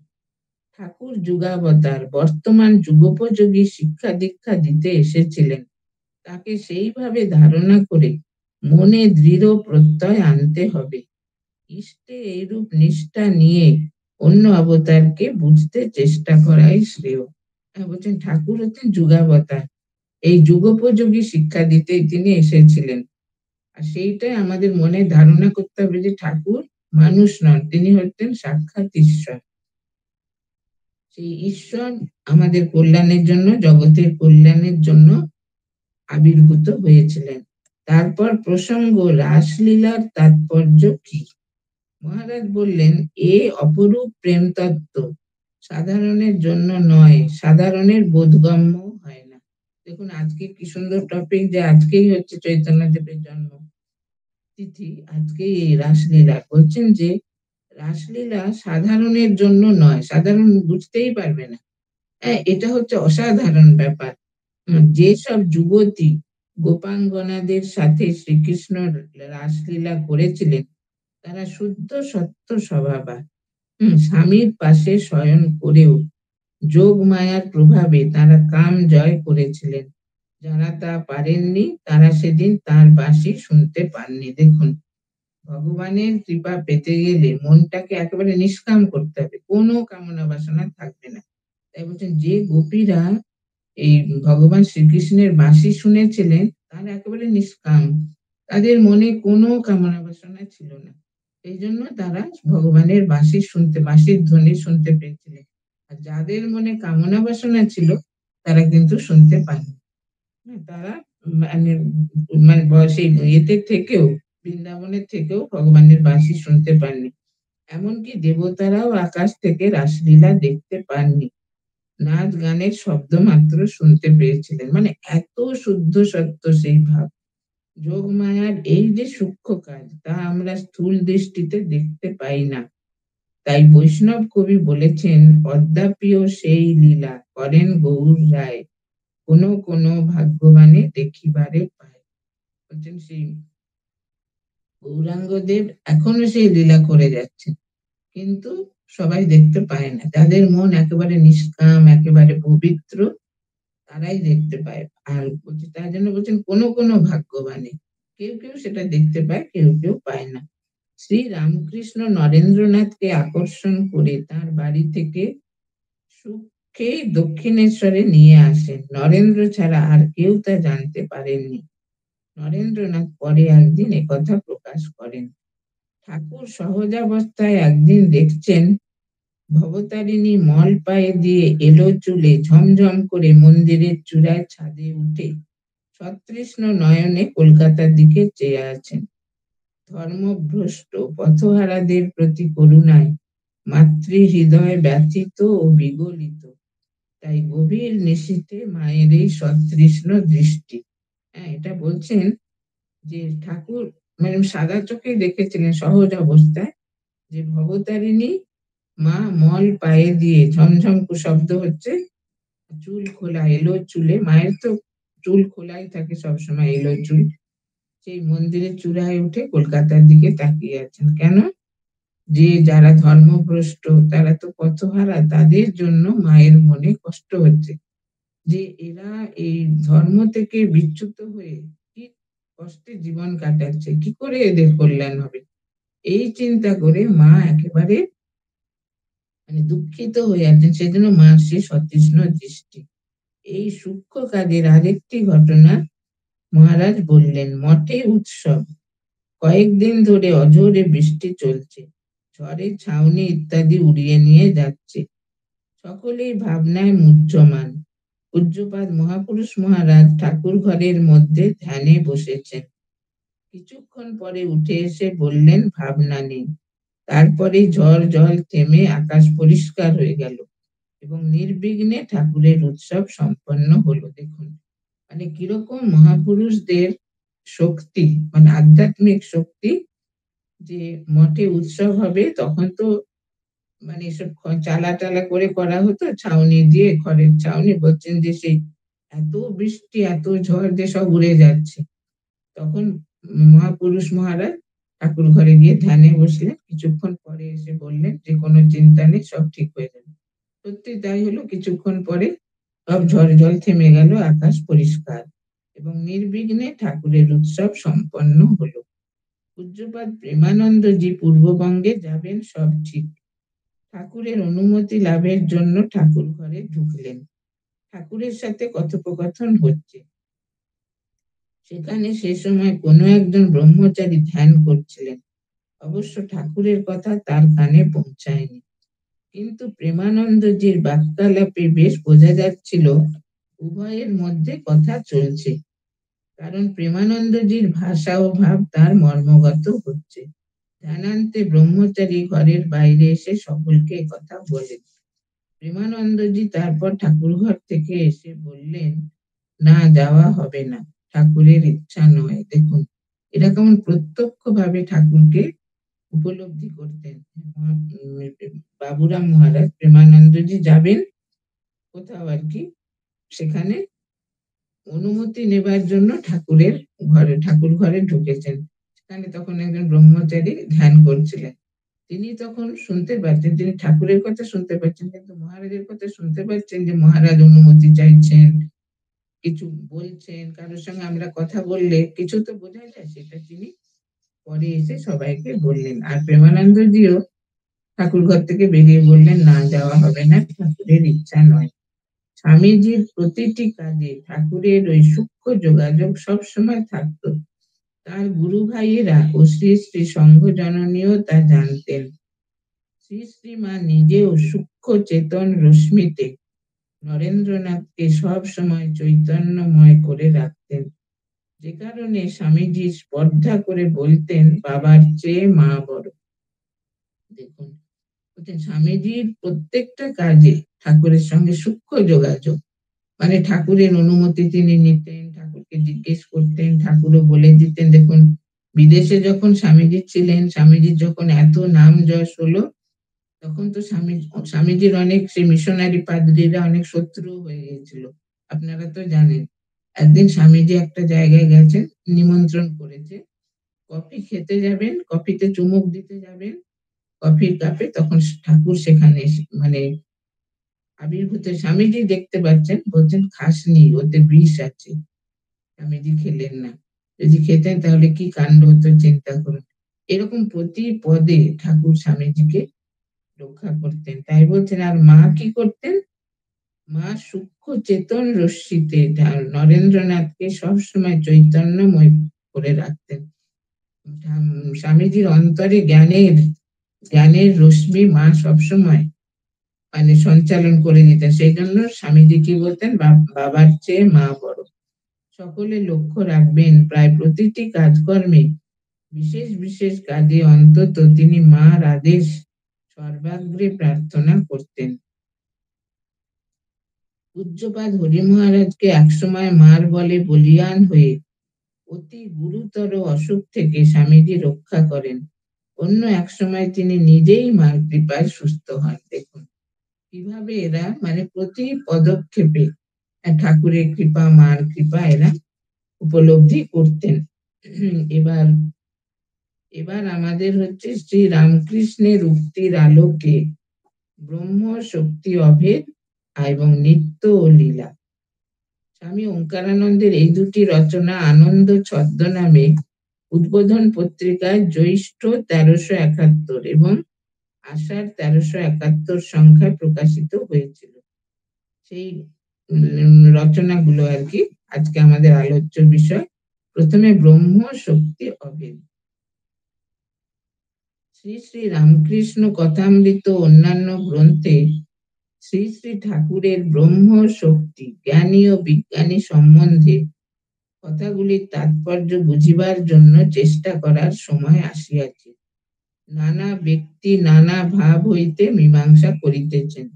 ঠাকুর যুগাবতার, বর্তমান যুগোপযোগী শিক্ষা দীক্ষা দিতে এসেছিলেন। তাকে সেইভাবে ধারণা করে মনে দৃঢ় প্রত্যয় আনতে হবে। ইষ্টে এইরূপ নিষ্ঠা নিয়ে অন্য অবতারকে বুঝতে চেষ্টা করাই শ্রেয়। বলছেন ঠাকুর হচ্ছেন যুগাবতার, এই যুগোপযোগী শিক্ষা দিতেই তিনি এসেছিলেন। আর সেইটাই আমাদের মনে ধারণা করতে হবে, যে ঠাকুর মানুষ নন, তিনি হচ্ছেন সাক্ষাৎ ঈশ্বর। সেই ঈশ্বর আমাদের কল্যাণের জন্য, জগতের কল্যাণের জন্য আবির্ভূত হয়েছিলেন। তারপর প্রসঙ্গ রাসলীলার তাৎপর্য কি? মহারাজ বললেন, এ অপরূপ প্রেম তত্ত্ব সাধারণের জন্য নয়, সাধারণের বোধগম্য হয় না। দেখুন আজকে কি সুন্দর টপিক, যে আজকেই হচ্ছে চৈতন্যদেবের জন্ম তিথি, আজকেই এই রাসলীলা। বলছেন যে রাসলীলা সাধারণের জন্য নয়, সাধারণ বুঝতেই পারবে না। এটা হচ্ছে অসাধারণ ব্যাপার। যেসব যুবতী গোপাঙ্গনাদের সাথে শ্রীকৃষ্ণ রাসলীলা করেছিলেন, তারা শুদ্ধ সত্য স্বভাবা, স্বামীর পাশে শয়ন করেও যোগ মায়ার প্রভাবে তারা কাম জয় করেছিলেন। যারা তা পারেননি, তারা সেদিন তার বাঁশি শুনতে পাননি। দেখুন ভগবানের কৃপা পেতে গেলে মনটাকে একেবারে নিষ্কাম করতে হবে, কোনো কামনা বাসনা থাকবে না। তাই বলছেন যে গোপীরা এই ভগবান শ্রীকৃষ্ণের বাঁশি শুনেছিলেন তারা একেবারে নিষ্কাম, তাদের মনে কোনো কামনা বাসনা ছিল না। এই জন্য তারা ভগবানের বাঁশির ধ্বনি শুনতে পেয়েছিলেন। আর যাদের মনে কামনা বাসনা ছিল তারা কিন্তু শুনতে পায়নি। তারা মানে মানে সেই ইয়েতে থেকেও, বৃন্দাবনের থেকেও ভগবানের বাঁশি শুনতে পাননি। এমনকি দেবতারাও আকাশ থেকে রাসলীলা দেখতে পাননি, নাচ গানের শব্দ মাত্র শুনতে পেয়েছিলেন। মানে এত শুদ্ধ সত্য সেই ভাব। যোগ মায়ার এই যে সূক্ষ্ম কাজ তা আমরা স্থূল দৃষ্টিতে দেখতে পাই না। তাই বৈষ্ণব কবি বলেছেন, অদ্যাপিও সেই লীলা করেন গৌর রায়, কোন কোন ভাগ্যবানে দেখিবারে পায়। বলছেন সেই গৌরাঙ্গদেব এখনো সেই লীলা করে যাচ্ছেন, কিন্তু সবাই দেখতে পায় না। যাদের মন একেবারে নিষ্কাম, একেবারে পবিত্র, তারাই দেখতে পায়। আর বলছে তার জন্য বলছেন কোন কোন ভাগ্যবানে, কেউ কেউ সেটা দেখতে পায়, কেউ কেউ পায় না। শ্রী রামকৃষ্ণ নরেন্দ্রনাথকে আকর্ষণ করে তার বাড়ি থেকে সুখে দক্ষিণেশ্বরে নিয়ে আসেন। নরেন্দ্র ছাড়া আর কেউ তা জানতে পারেননি। নরেন্দ্রনাথ পরে একদিন একথা প্রকাশ করেন। ঠাকুর সহজাবস্থায় একদিন দেখছেন ভবতারিণী মল পায়ে দিয়ে এলো চুলে ঝমঝম করে মন্দিরের চূড়ায় ছাদে উঠে সতৃষ্ণ নয়নে কলকাতার দিকে চেয়ে আছেন। ধর্মভ্রষ্ট পথহারাদের প্রতি করুণায় মাতৃ হৃদয় ব্যথিত ও বিগলিত। তাই গভীর নিশীথে মায়ের এই সতৃষ্ণ দৃষ্টি। হ্যাঁ, এটা বলছেন যে ঠাকুর মানে সাদা চোখে দেখেছিলেন সহজ অবস্থায় যে ভবতারিণী মা মল পায়ে দিয়ে, ঝমঝম শব্দ হচ্ছে, চুল খোলা, এলো চুলে, মায়ের তো চুল খোলাই থাকে সবসময়, এলো চুল, সেই মন্দিরের চূড়ায় উঠে কলকাতার দিকে তাকিয়ে আছেন। কেন? যে যারা ধর্মভ্রষ্ট, তারা তো পথহারা, তাদের জন্য মায়ের মনে কষ্ট হচ্ছে যে এরা এই ধর্ম থেকে বিচ্যুত হয়ে কি কষ্টে জীবন কাটাচ্ছে, কি করে এদের কল্যাণ হবে। এই চিন্তা করে মা একেবারে মানে দুঃখিত হয়ে আছেন। সেজন্য মার সে সতৃষ্ণ দৃষ্টি। এই সূক্ষ্ম কাজের আরেকটি ঘটনা মহারাজ বললেন। মঠে উৎসব, কয়েকদিন ধরে অজোরে বৃষ্টি চলছে, ঝড়ে ছাউনি ইত্যাদি উড়িয়ে নিয়ে যাচ্ছে। সকলেই ভাবনায় মুহ্যমান। পূজ্যপাদ মহাপুরুষ মহারাজ ঠাকুর ঘরের মধ্যে ধ্যানে বসেছেন। কিছুক্ষণ পরে উঠে এসে বললেন, ভাবনা নেই। তারপরে ঝড় জল থেমে আকাশ পরিষ্কার হয়ে গেল এবং নির্বিঘ্নে ঠাকুরের উৎসব সম্পন্ন হলো। দেখুন মানে কিরকম মহাপুরুষদের শক্তি, মানে আধ্যাত্মিক শক্তি, যে মঠে উৎসব হবে তখন তো মানে এসব চালা টালা করে করা হতো, ছাউনি দিয়ে, খড়ের ছাউনি। বলছেন যে সেই এত বৃষ্টি এত ঝড় যে সব উড়ে যাচ্ছে। তখন মহাপুরুষ মহারাজ ঠাকুর ঘরে গিয়ে ধ্যানে বসলেন। কিছুক্ষণ পরে এসে বললেন যে কোনো চিন্তা নেই, সব ঠিক হয়ে যাবে। সত্যি তাই হলো। কিছুক্ষণ পরে সব ঝড় জল থেমে গেল, আকাশ পরিষ্কার এবং নির্বিঘ্নে ঠাকুরের উৎসব সম্পন্ন হলো। পূজ্যপাদ প্রেমানন্দজি পূর্ববঙ্গে যাবেন, সব ঠিক। ঠাকুরের অনুমতি লাভের জন্য ঠাকুর ঘরে ঢুকলেন। ঠাকুরের সাথে কথোপকথন হচ্ছে। সেখানে সে সময় কোনো একজন ব্রহ্মচারী ধ্যান করছিলেন। অবশ্য ঠাকুরের কথা তার কানে পৌঁছায়নি, কিন্তু প্রেমানন্দজির বাক্যালাপে বেশ বোঝা যাচ্ছিল উভয়ের মধ্যে কথা চলছে, কারণ প্রেমানন্দজির ভাষা ও ভাব তার মর্মগত হচ্ছে। ধ্যানান্তে ব্রহ্মচারী ঘরের বাইরে এসে সকলকে কথা বলেন। প্রেমানন্দজি তারপর ঠাকুর ঘর থেকে এসে বললেন, না, যাওয়া হবে না, ঠাকুরের ইচ্ছা নয়। দেখুন এরা কেমন প্রত্যক্ষ ভাবে ঠাকুরকে উপলব্ধি করতেন। বাবুরাম মহারাজ প্রেমানন্দজি যাবেন কোথাও আর কি, সেখানে অনুমতি নেবার জন্য ঠাকুর ঘরে ঢুকেছেন। সেখানে তখন একজন ব্রহ্মচারী ধ্যান করছিলেন। তিনি তখন শুনতে পাচ্ছেন, তিনি ঠাকুরের কথা শুনতে পাচ্ছেন, কিন্তু মহারাজের কথা শুনতে পাচ্ছেন যে মহারাজ অনুমতি চাইছেন, কিছু বলছেন, কারোর সঙ্গে আমরা কথা বললে কিছু তো বোঝা যায়, সেটা তিনি পরে এসে সবাইকে বললেন। আর প্রেমানন্দজিও ঠাকুর ঘর থেকে বেরিয়ে বললেন, না যাওয়া হবে না, ঠাকুরের ইচ্ছা নয়। স্বামীজির প্রতিটি কাজে ঠাকুরের ওই সূক্ষ্ম যোগাযোগ সবসময় থাকতো। তার গুরু ভাইয়েরা ও শ্রী শ্রী সংঘ জননীও তা জানতেন। শ্রী শ্রী মা নিজেও সূক্ষ্ম চেতন রশ্মিতে নরেন্দ্রনাথকে সব সময় চৈতন্যময় করে রাখতেন, যে কারণে স্বামীজি স্পর্ধা করে বলতেন, বাবার চেয়ে মা বড়। দেখুন, স্বামীজির প্রত্যেকটা কাজে ঠাকুরের সঙ্গে সূক্ষ্ম যোগাযোগ, মানে ঠাকুরের অনুমতি তিনি নিতেন, ঠাকুরকে জিজ্ঞেস করতেন, ঠাকুরও বলে দিতেন। দেখুন, বিদেশে যখন স্বামীজি ছিলেন, স্বামীজির যখন এত নাম যশ হলো, তখন তো স্বামীজির অনেক সেই মিশনারি পাদ্রীরা অনেক শত্রু হয়ে গিয়েছিল, আপনারা তো জানেন। একদিন স্বামীজি একটা জায়গায় গেছেন, নিমন্ত্রণ করেছে, কফি খেতে যাবেন, কফিতে চুমুক দিতে যাবেন, কফির কাপে, তখন ঠাকুর সেখানে মানে আবির্ভূত। স্বামীজি দেখতে পাচ্ছেন, বলছেন, খাসনি, ওতে বিষ আছে। স্বামীজি খেলেন না। যদি খেতেন তাহলে কি কাণ্ড হতো চিন্তা করুন। এরকম প্রতি পদে ঠাকুর স্বামীজিকে রক্ষা করতেন। তাই বলছেন, আর মা কি করতেন? মা সূক্ষ্ম চেতন রশ্মিতে নরেন্দ্রনাথকে সবসময় চৈতন্যময় করে রাখতেন। স্বামীজির অন্তরে জ্ঞানের রশ্মি মা সবসময় মানে সঞ্চালন করে দিতেন। সেই জন্য স্বামীজি কি বলতেন, বাবার চেয়ে মা বড়। সকলে লক্ষ্য রাখবেন, প্রায় প্রতিটি কাজকর্মে, বিশেষ বিশেষ কাজে অন্তত তিনি মার আদেশ সর্বাগ্রে প্রার্থনা করতেন। পূজ্যপাদ হরি মহারাজকে একসময় মার বলে বলিয়ান হয়ে অতি গুরুতর অসুখ থেকে স্বামীজি রক্ষা করেন। অন্য এক সময় তিনি নিজেই মার কৃপায় সুস্থ হন। দেখুন কিভাবে এরা মানে প্রতি পদক্ষেপে ঠাকুরের কৃপা, মার কৃপা এরা উপলব্ধি করতেন। এবার এবার আমাদের হচ্ছে শ্রী রামকৃষ্ণের উক্তির আলোকে ব্রহ্ম শক্তি অভেদ এবং নিত্য ও লীলা। স্বামী ওঙ্কারানন্দের এই দুটি রচনা আনন্দ ছদ্মনামে উদ্বোধন পত্রিকায় জ্যৈষ্ঠ 1371 এবং আষাঢ় 1371 সংখ্যায় প্রকাশিত হয়েছিল। সেই রচনাগুলো আর কি আজকে আমাদের আলোচ্য বিষয়। প্রথমে ব্রহ্ম শক্তি অভেদ। শ্রী শ্রী রামকৃষ্ণ কথামৃত অন্যান্য গ্রন্থে শ্রী শ্রী ঠাকুরের ব্রহ্ম শক্তি, জ্ঞানী ও বিজ্ঞানী সম্বন্ধে কথাগুলির তাৎপর্য বুঝিবার জন্য চেষ্টা করার সময় আসিয়াছে। নানা ব্যক্তি নানা ভাব হইতে মীমাংসা করিতেছেন।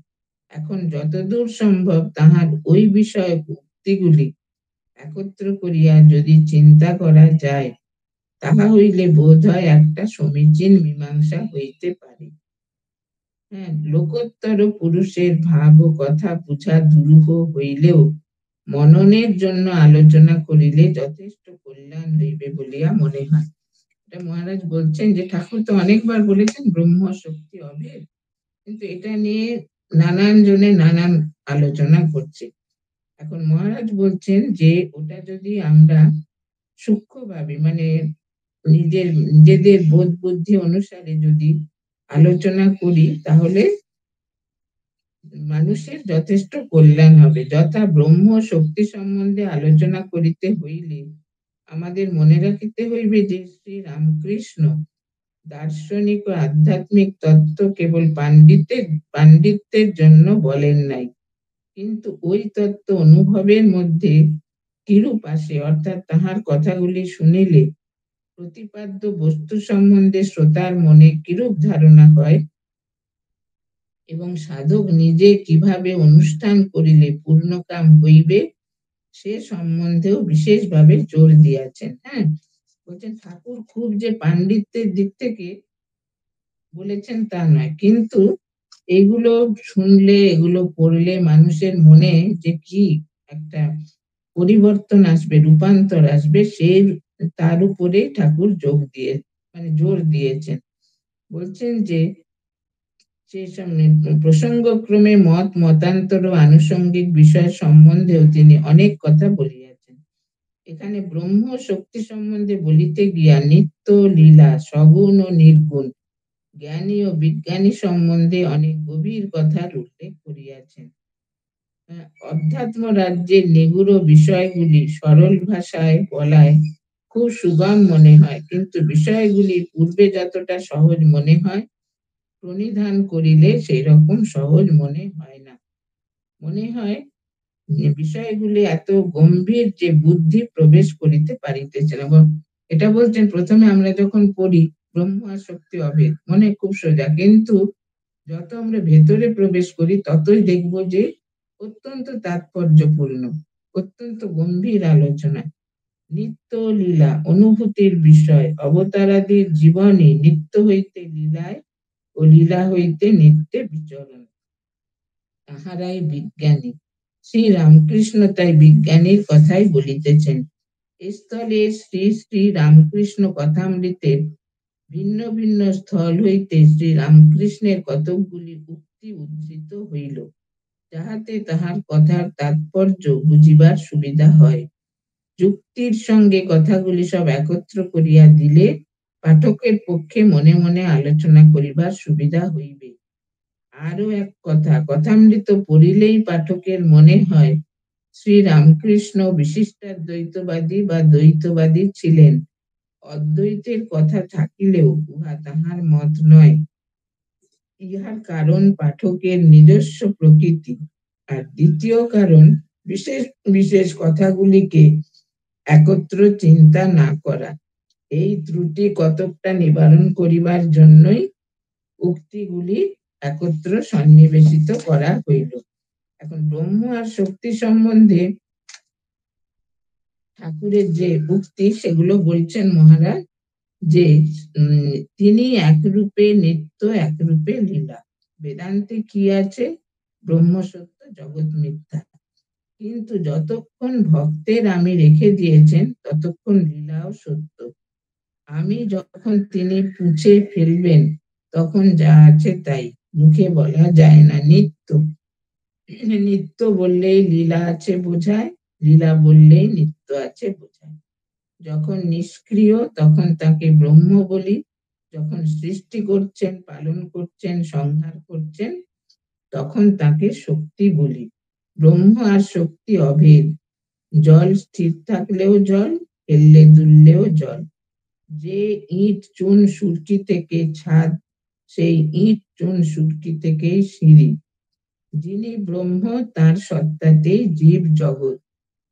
এখন যতদূর সম্ভব তাহার ওই বিষয় উক্তিগুলি একত্র করিয়া যদি চিন্তা করা যায়, তাহা হইলে বোধ হয় একটা সমীচীন মীমাংসা হইতে পারে। হ্যাঁ, লোকোত্তর পুরুষের ভাব ও কথা বুঝা দুরূহ হইলেও মননের জন্য আলোচনা করিলে যথেষ্ট কল্যাণ হইবে বলিয়া মনে হয়। এটা মহারাজ বলছেন যে ঠাকুর তো অনেকবার বলেছেন ব্রহ্ম শক্তি অভেদ, কিন্তু এটা নিয়ে নানান জনে নানান আলোচনা করছে। এখন মহারাজ বলছেন যে ওটা যদি আমরা সূক্ষ্মভাবে মানে নিজেদের বোধ বুদ্ধি অনুসারে যদি আলোচনা করি, তাহলে মানুষের যথেষ্ট কল্যাণ হবে। যথা ব্রহ্ম শক্তি সম্বন্ধে আলোচনা করিতে হইলে আমাদের মনে রাখিতে হইবে যে শ্রী রামকৃষ্ণ দার্শনিক ও আধ্যাত্মিক তত্ত্ব কেবল পাণ্ডিত্যের জন্য বলেন নাই, কিন্তু ওই তত্ত্ব অনুভবের মধ্যে কিরূপ আসে, অর্থাৎ তাহার কথাগুলি শুনিলে প্রতিপাদ্য বস্তু সম্বন্ধে শ্রোতার মনে কিরূপ ধারণা হয় এবং সাধক নিজে কিভাবে অনুষ্ঠান করিলে পূর্ণকাম হইবে, সে সম্বন্ধেও বিশেষভাবে জোর দিয়েছেন। হ্যাঁ, বলছেন ঠাকুর খুব যে পাণ্ডিত্যের দিক থেকে বলেছেন তা নয়, কিন্তু এগুলো শুনলে, এগুলো পড়লে মানুষের মনে যে কি একটা পরিবর্তন আসবে, রূপান্তর আসবে, সেই তার উপরে ঠাকুর জোর দিয়েছেন। বলছেন যে প্রসঙ্গক্রমে মতান্তর ও আনুষঙ্গিক বিষয় সম্বন্ধেও তিনি অনেক কথা বলিয়াছেন। এখানে ব্রহ্ম শক্তি সম্বন্ধে বলিতে গিয়া নিত্য, লীলা, সগুণ ও নির্গুণ, জ্ঞানী ও বিজ্ঞানী সম্বন্ধে অনেক গভীর কথার উল্লেখ করিয়াছেন। অধ্যাত্ম রাজ্যের নিগূঢ় বিষয়গুলি সরল ভাষায় বলায় খুব সুগম মনে হয়, কিন্তু বিষয়গুলি পূর্বে যতটা সহজ মনে হয়, প্রণিধান করিলে সেই রকম সহজ মনে হয় না। মনে হয় যে বিষয়গুলি এত গম্ভীর যে বুদ্ধি প্রবেশ করিতে পারিতেছে না। এবং এটা বলছেন প্রথমে আমরা যখন পড়ি ব্রহ্ম আর শক্তি অভেদ মনে খুব সোজা, কিন্তু যত আমরা ভেতরে প্রবেশ করি ততই দেখব যে অত্যন্ত তাৎপর্যপূর্ণ, অত্যন্ত গম্ভীর আলোচনা। নিত্য, লীলা, অনুভূতির বিষয়, অবতারাদির জীবনে নিত্য হইতে লীলায় ও লীলা হইতে নিত্যে বিচরণ, তাহারাই বিজ্ঞানী। শ্রী রামকৃষ্ণ তাই বিজ্ঞানীর কথাই বলিতেছেন। স্থলে শ্রী শ্রী রামকৃষ্ণ কথামৃতের ভিন্ন ভিন্ন স্থল হইতে শ্রী রামকৃষ্ণের কতকগুলি উক্তি উদ্ধৃত হইল, যাহাতে তাহার কথার তাৎপর্য বুঝিবার সুবিধা হয়। যুক্তির সঙ্গে কথাগুলি সব একত্র করিয়া দিলে পাঠকের পক্ষে মনে মনে আলোচনা করিবার সুবিধা হইবে। আরো এক কথা, কথামৃত পড়িলেই পাঠকের মনে হয় শ্রী রামকৃষ্ণ বিশিষ্টাদ্বৈতবাদী বা দ্বৈতবাদী ছিলেন। অদ্বৈতের কথা থাকিলেও উহা তাহার মত নয়। ইহার কারণ পাঠকের নিজস্ব প্রকৃতি, আর দ্বিতীয় কারণ বিশেষ বিশেষ কথাগুলিকে একত্র চিন্তা না করা। এই ত্রুটি কতকটা নিবারণ করিবার জন্যই উক্তিগুলি একত্র সন্নিবেশিত করা হইল। এখন ব্রহ্ম আর শক্তি সম্বন্ধে ঠাকুরের যে উক্তি সেগুলো বলছেন মহারাজ যে তিনি একরূপে নিত্য, একরূপে লীলা। বেদান্তে কি আছে? ব্রহ্ম সত্য, জগৎ মিথ্যা। কিন্তু যতক্ষণ ভক্তের আমি রেখে দিয়েছেন ততক্ষণ লীলাও সত্য। আমি যখন তিনি পুছে ফেলবেন তখন যা আছে তাই, মুখে বলা যায় না। নিত্য, নিত্য বললেই লীলা আছে বোঝায়, লীলা বললেই নিত্য আছে বোঝায়। যখন নিষ্ক্রিয় তখন তাকে ব্রহ্ম বলি, যখন সৃষ্টি করছেন, পালন করছেন, সংহার করছেন তখন তাকে শক্তি বলি। ব্রহ্ম আর শক্তি অভেদ। জল স্থির থাকলেও জল, ফেললে দুললেও জল। যে ইট চুন সুরকি থেকে ছাদ, সেই ইট চুন সুরকি থেকেই সিঁড়ি। যিনি ব্রহ্ম তার সত্তাতেই জীব জগৎ।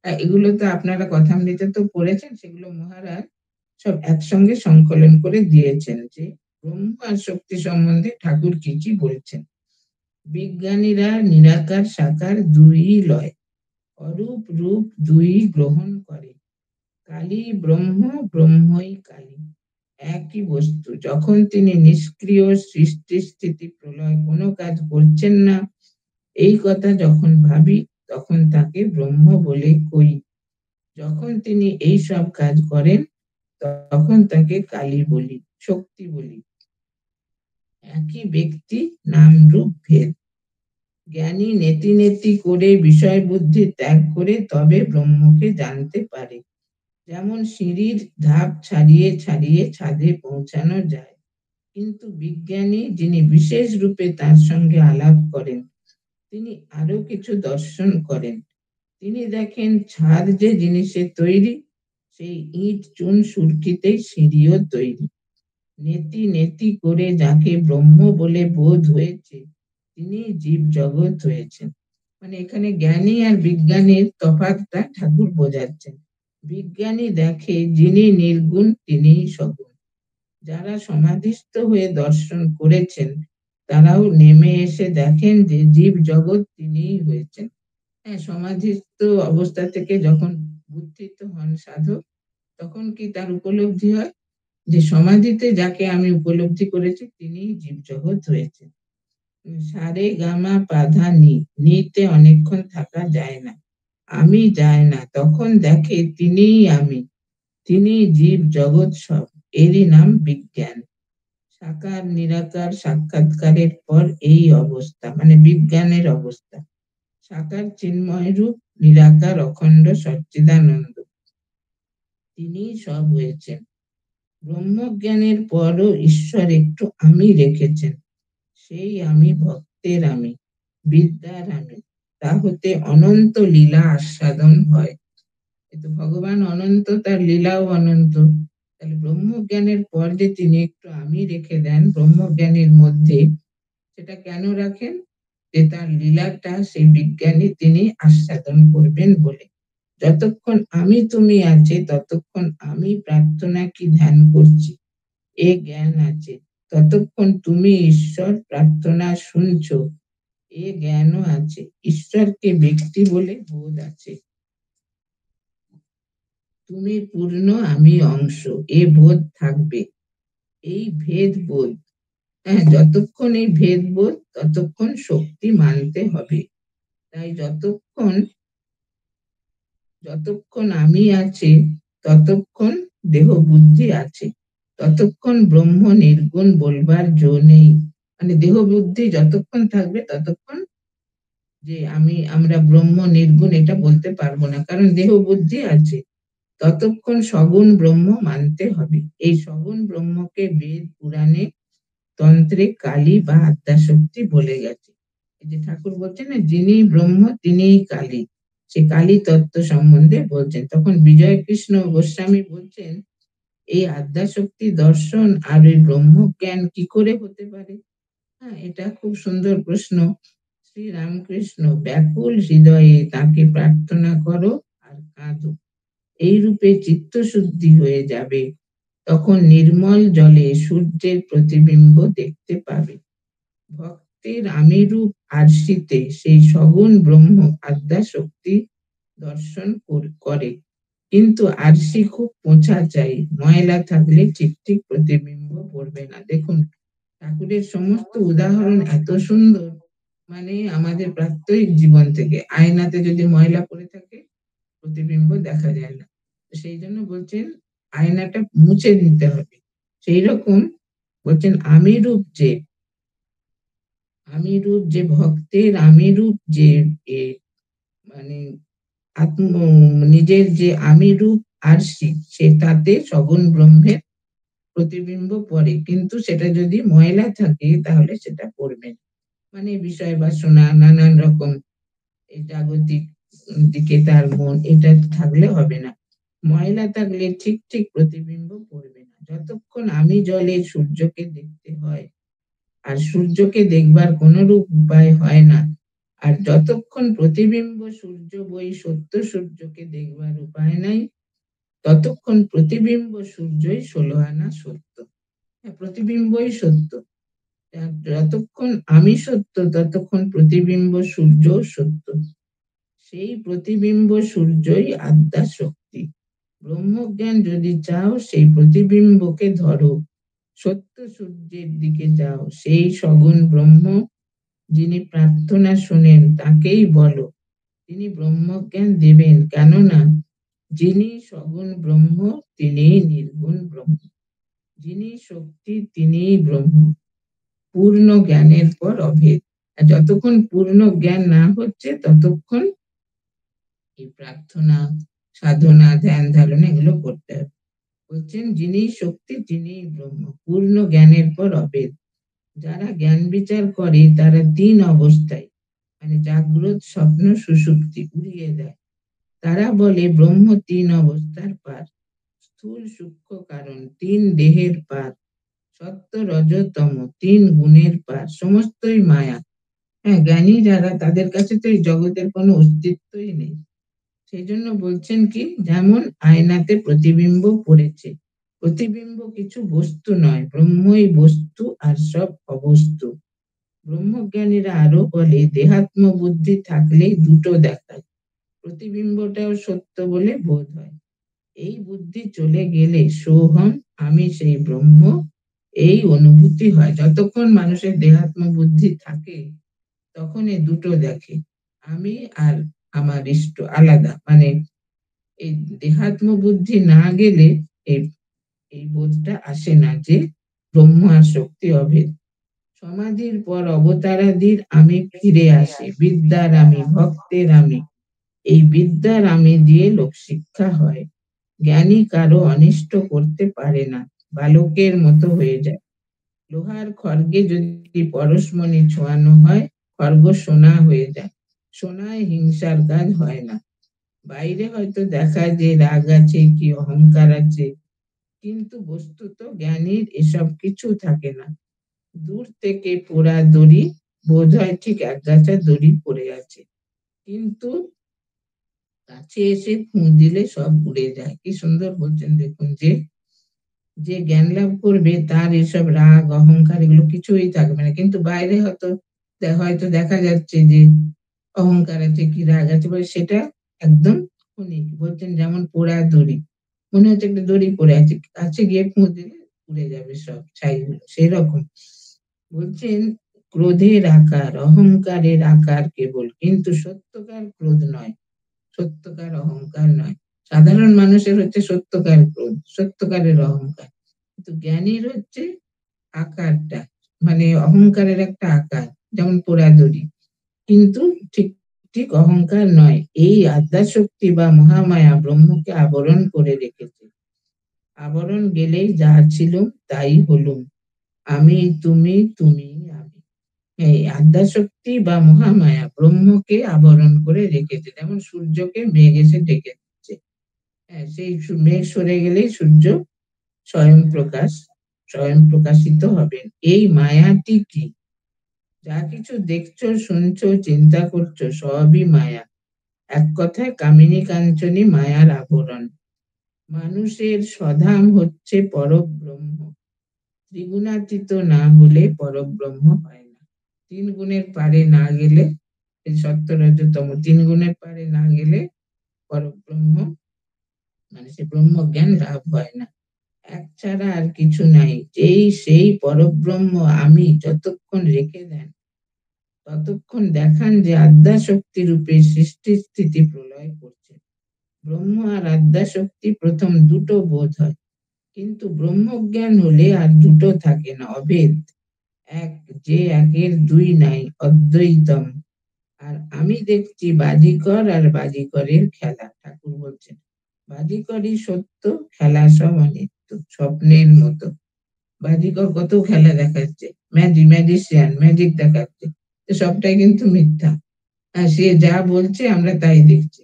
এগুলো তো আপনারা কথামৃতে তো পড়েছেন, সেগুলো মহারাজ সব একসঙ্গে সংকলন করে দিয়েছেন যে ব্রহ্ম আর শক্তি সম্বন্ধে ঠাকুর কি কি বলছেন। বিজ্ঞানীরা নিরাকার সাকার দুই লয়, অরূপ রূপ দুই গ্রহণ করে। কালী ব্রহ্ম, ব্রহ্মই কালী, একই বস্তু। যখন তিনি নিষ্ক্রিয়, সৃষ্টি স্থিতি প্রলয় কোনো কাজ করছেন না, এই কথা যখন ভাবি তখন তাকে ব্রহ্ম বলে কই। যখন তিনি এই সব কাজ করেন তখন তাকে কালী বলি, শক্তি বলি। একই ব্যক্তি, নাম রূপ ভেদ। জ্ঞানী নেতি নেতি করে বিষয় বুদ্ধি ত্যাগ করে তবে ব্রহ্মকে জানতে পারে। যেমন সিঁড়ির ধাপ ছাড়িয়ে ছাড়িয়ে ছাদে পৌঁছানো যায়, কিন্তু বিজ্ঞানী যিনি বিশেষ রূপে তার সঙ্গে আলাপ করেন, তিনি আরো কিছু দর্শন করেন। তিনি দেখেন ছাদ যে জিনিসে তৈরি, সেই ইট চুন সুরকিতেই সিঁড়িও তৈরি। নেতি নেতি করে যাকে ব্রহ্ম বলে বোধ হয়েছে তিনি জীব জগৎ হয়েছেন। মানে এখানে জ্ঞানী আর বিজ্ঞানীর তফাৎটা ঠাকুর বোঝাচ্ছেন। বিজ্ঞানী দেখে যিনি নির্গুণ তিনিই সগুণ। যারা সমাধিস্থ হয়ে দর্শন করেছেন তারাও নেমে এসে দেখেন যে জীব জগৎ তিনিই হয়েছেন। হ্যাঁ, সমাধিস্থ অবস্থা থেকে যখন বুদ্ধিত হন সাধক, তখন কি তার উপলব্ধি হয় যে সমাধিতে যাকে আমি উপলব্ধি করেছি তিনিই জীব জগৎ হয়েছেন। সারে গামা পাধা নি, নিতে অনেকক্ষণ থাকা যায় না, আমি যায় না, তখন দেখে তিনিই আমি, তিনি জীব জগৎ সব। এরই নাম বিজ্ঞান। সাকার নিরাকার সাক্ষাৎকারের পর এই অবস্থা, মানে বিজ্ঞানের অবস্থা। সাকার চিন্ময় রূপ, নিরাকার অখণ্ড সচ্চিদানন্দ। তিনিই সব হয়েছেন। ব্রহ্মজ্ঞানের পরও ঈশ্বর একটু আমি রেখেছেন। সেই আমি ভক্তের আমি, বিদ্যার আমি, তা হতে অনন্ত লীলা আস্বাদন হয়। কিন্তু ভগবান অনন্ত, তার লীলাও অনন্ত। তাহলে ব্রহ্মজ্ঞানের পর যে তিনি একটু আমি রেখে দেন ব্রহ্মজ্ঞানীর মধ্যে, সেটা কেন রাখেন? যে তার লীলাটা সেই বিজ্ঞানী তিনি আস্বাদন করবেন বলে। যতক্ষণ আমি তুমি আছে ততক্ষণ আমি প্রার্থনা কি ধ্যান করছি এ জ্ঞান আছে, ততক্ষণ তুমি ঈশ্বর প্রার্থনা শুনছো এ জ্ঞানও আছে। ঈশ্বরকে ব্যক্তি বলে বোধ আছে। তুমি পূর্ণ আমি অংশ এ বোধ থাকবে। এই ভেদ বোধ, হ্যাঁ, যতক্ষণ এই ভেদ বোধ ততক্ষণ শক্তি মানতে হবে। তাই যতক্ষণ যতক্ষণ আমি আছে ততক্ষণ দেহ বুদ্ধি আছে, ততক্ষণ ব্রহ্ম নির্গুণ বলবার জো নেই। মানে দেহ বুদ্ধি যতক্ষণ থাকবে ততক্ষণ যে আমরা ব্রহ্ম নির্গুণ এটা বলতে পারবো না, কারণ দেহ বুদ্ধি আছে। ততক্ষণ সগুণ ব্রহ্ম মানতে হবে। এই সগুণ ব্রহ্মকে বেদ পুরাণে তন্ত্রে কালী বা আদ্যাশক্তি বলে গেছে। এই যে ঠাকুর বলছেন না, যিনি ব্রহ্ম তিনিই কালী, সে কালী তত্ত্ব সম্বন্ধে বলছেন। তখন বিজয় কৃষ্ণ গোস্বামী বলছেন, এই আদ্যাশক্তি দর্শন আর এই ব্রহ্ম জ্ঞান কি করে হতে পারে? হ্যাঁ, এটা খুব সুন্দর প্রশ্ন। শ্রী রামকৃষ্ণ ব্যাকুল হৃদয়ে তাকে প্রার্থনা করো আর কাঁদো, এই রূপে চিত্ত শুদ্ধি হয়ে যাবে। তখন নির্মল জলে সূর্যের প্রতিবিম্ব দেখতে পাবে। ভক্তের আমি রূপ আরশিতে সেই সগুণ ব্রহ্ম আদ্যাশক্তি দর্শন করে। কিন্তু আরশি খুব পোঁছা চাই, ময়লা থাকলে ঠিক ঠিক প্রতিবিম্ব পড়বে না। দেখুন, ঠাকুরের সমস্ত উদাহরণ এত সুন্দর, মানে আমাদের প্রাত্যহিক জীবন থেকে। আয়নাতে যদি ময়লা পড়ে থাকে প্রতিবিম্ব দেখা যায় না, সেই জন্য বলছেন আয়নাটা মুছে নিতে হবে। সেই রকম বলছেন আমি রূপ যে ভক্তের আমি রূপ যে মানে আত্ম নিজের যে আমি রূপ আরশি, সেটাতে সগুণ ব্রহ্মের প্রতিবিম্ব পড়ে, কিন্তু সেটা যদি ময়লা থাকে তাহলে সেটা পড়বে না। মানে বিষয় বাসনা নানান রকম এই জাগতিক দিকে তার মন, এটা থাকলে হবে না। ময়লা থাকলে ঠিক ঠিক প্রতিবিম্ব পড়বে না। যতক্ষণ আমি জলে সূর্যকে দেখতে হয়, আর সূর্যকে দেখবার কোনরূপ উপায় হয় না। আর যতক্ষণ প্রতিবিম্ব সূর্য বই সত্য সূর্যকে দেখবার উপায় নাই, ততক্ষণ প্রতিবিম্ব সূর্যই 16 আনা সত্য। হ্যাঁ, প্রতিবিম্বই সত্য। যতক্ষণ আমি সত্য ততক্ষণ প্রতিবিম্ব সূর্য সত্য। সেই প্রতিবিম্ব সূর্যই আদ্যা শক্তি। ব্রহ্মজ্ঞান যদি চাও সেই প্রতিবিম্বকে ধরো, সত্য সূর্যের দিকে যাও। সেই সগুণ ব্রহ্ম যিনি প্রার্থনা শোনেন তাকেই বলো, তিনি ব্রহ্মজ্ঞান দেবেন। কেননা যিনি সগুণ ব্রহ্ম তিনিই নির্গুণ ব্রহ্ম, যিনি শক্তি তিনিই ব্রহ্ম। পূর্ণ জ্ঞানের পর অভেদ। আর যতক্ষণ পূর্ণ জ্ঞান না হচ্ছে ততক্ষণ এই প্রার্থনা সাধনা ধ্যান ধারণা এগুলো করতে হবে। বলছেন যিনি শক্তি তিনিই ব্রহ্ম, পূর্ণ জ্ঞানের পর অভেদ। যারা জ্ঞান বিচার করে তারা 3 অবস্থায়, মানে জাগ্রত স্বপ্ন সুষুপ্তি উড়িয়ে দেয়। তারা বলে ব্রহ্ম 3 অবস্থার পার, স্থূল সূক্ষ্ম কারণ 3 দেহের পার, সত্য রজতম 3 গুণের পার, সমস্তই মায়া। হ্যাঁ, জ্ঞানী যারা তাদের কাছে তো এই জগতের কোনো অস্তিত্বই নেই। সেই জন্য বলছেন কি, যেমন আয়নাতে প্রতিবিম্ব পড়েছে, প্রতিবিম্ব কিছু বস্তু নয়, ব্রহ্মই বস্তু আর সব অবস্তু। ব্রহ্মজ্ঞানীরা আরো বলে দেহাত্ম বুদ্ধি থাকলেই দুটো দেখায়, প্রতিবিম্বটাও সত্য বলে বোধ হয়। এই বুদ্ধি চলে গেলে সোহম আমি সেই ব্রহ্ম এই অনুভূতি হয়। যতক্ষণ মানুষের দেহাত্ম বুদ্ধি থাকে তখন এই দুটো দেখে, আমি আর আমার ইষ্ট আলাদা। মানে এই দেহাত্ম বুদ্ধি না গেলে এই এই বোধটা আসে না যে ব্রহ্ম আর শক্তি অভেদ। সমাধির পর অবতারাদির আমি ফিরে আসে, বিদ্যার আমি ভক্তের আমি, এই বিদ্যার আমি দিয়ে লোক শিক্ষা হয়। জ্ঞানী কারো অনিষ্ট করতে পারে না, বালকের মতো হয়ে যায়। লোহার খড়গে যদি পরশমণি ছোঁয়ানো হয়, খড়গ সোনা হয়ে যায়। সোনায় হিংসার কাজ হয় না। বাইরে হয়তো দেখায় যে রাগ আছে কি অহংকার আছে, কিন্তু বস্তুত জ্ঞানীর এসব কিছু থাকে না। দূর থেকে পোড়া দড়ি বোধ হয় ঠিক একগাছা দড়ি পড়ে আছে, কিন্তু কাছে এসে ফুঁ দিলে সব উড়ে যায়। কি সুন্দর বলছেন দেখুন, যে যে জ্ঞান লাভ করবে তার এসব রাগ অহংকার এগুলো কিছুই থাকবে না, কিন্তু বাইরে হয়তো হয়তো দেখা যাচ্ছে যে অহংকার আছে কি রাগ আছে, বলে সেটা একদম ক্ষণিক। বলছেন যেমন পোড়া দড়ি, মনে হচ্ছে একটা দড়ি পড়ে আছে, কাছে গিয়ে ফুঁ দিলে উড়ে যাবে সব ছাইগুলো, সেই রকম। বলছেন ক্রোধের আকার অহংকারের আকার কেবল, কিন্তু সত্যকার ক্রোধ নয়, সত্যকার অহংকার নয়। সাধারণ মানুষের হচ্ছে সত্যকার ক্রোধ, সত্যকারের অহংকার, কিন্তু জ্ঞানীর হচ্ছে আকারটা, মানে অহংকারের একটা আকার, যেমন পোড়াদড়ি, কিন্তু ঠিক ঠিক অহংকার নয়। এই আদ্যাশক্তি বা মহামায়া ব্রহ্মকে আবরণ করে রেখেছে। আবরণ গেলেই যা ছিল তাই হলুম, আমি তুমি তুমি আমি। এই আদ্যাশক্তি বা মহামায়া ব্রহ্মকে আবরণ করে রেখেছে, যেমন সূর্যকে মেঘ এসে ঢেকে দিচ্ছে। সেই মেঘ সরে গেলেই সূর্য স্বয়ং প্রকাশ, স্বয়ং প্রকাশিত হবেন। এই মায়াটি কি? যা কিছু দেখছো শুনছো চিন্তা করছো সবই মায়া। এক কথায় কামিনী কাঞ্চনী মায়ার আবরণ। মানুষের স্বধাম হচ্ছে পরব্রহ্ম। ত্রিগুণাতীত না হলে পরব্রহ্ম হয় না। তিন গুণের পারে না গেলে, সত্য রজতম তিন গুণের পারে না গেলে পরব্রহ্ম মানে সে ব্রহ্ম জ্ঞান লাভ হয় না। এক ছাড়া আর কিছু নাই, যেই সেই পরব্রহ্ম আমি যতক্ষণ রেখে দেন, ততক্ষণ দেখান যে আদ্যাশক্তি রূপে সৃষ্টি স্থিতি প্রলয় করছে। ব্রহ্ম আর আদ্যাশক্তি প্রথম দুটো বোধ হয়, কিন্তু ব্রহ্মজ্ঞান হলে আর দুটো থাকে না, অভেদ। এক, যে একের দুই নাই, অদ্বৈতম। আর আমি দেখছি বাজিকর আর বাজিকরের খেলা। ঠাকুর বলছেন বাজিকরই সত্য, খেলা সব অনিত্য, স্বপ্নের মতো। বাজিকর কত খেলা দেখাচ্ছে, ম্যাজিশিয়ান ম্যাজিক দেখাচ্ছে, তো সবটাই কিন্তু মিথ্যা। আর সে যা বলছে আমরা তাই দেখছি,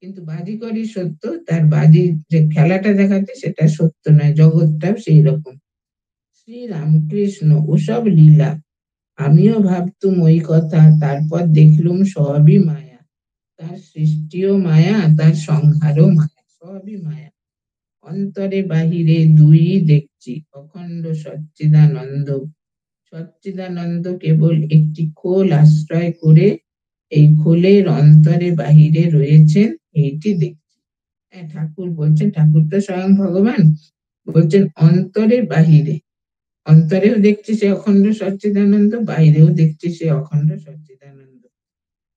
কিন্তু বাজিকরই সত্য, তার বাজি যে খেলাটা দেখাচ্ছে সেটা সত্য নয়, জগৎটাও সেই রকম। শ্রী রামকৃষ্ণ ওসব লীলা, আমিও ভাবতুম ওই কথা, তারপর দেখলুম সবই মায়া। তার সৃষ্টিও মায়া, তার সংহারও মায়া, সবই মায়া। অন্তরে বাহিরে দুই দেখছি, অখণ্ড সচ্চিদানন্দ। সচ্চিদানন্দ কেবল একটি খোল আশ্রয় করে এই খোলের অন্তরে বাহিরে রয়েছেন, এইটি দেখছি। ঠাকুর বলছেন, ঠাকুর তো স্বয়ং ভগবান, বলছেন অন্তরে বাহিরে। অন্তরেও দেখছি সে অখণ্ড সচ্চিদানন্দ, বাইরেও দেখছি সে অখণ্ড সচ্চিদানন্দ।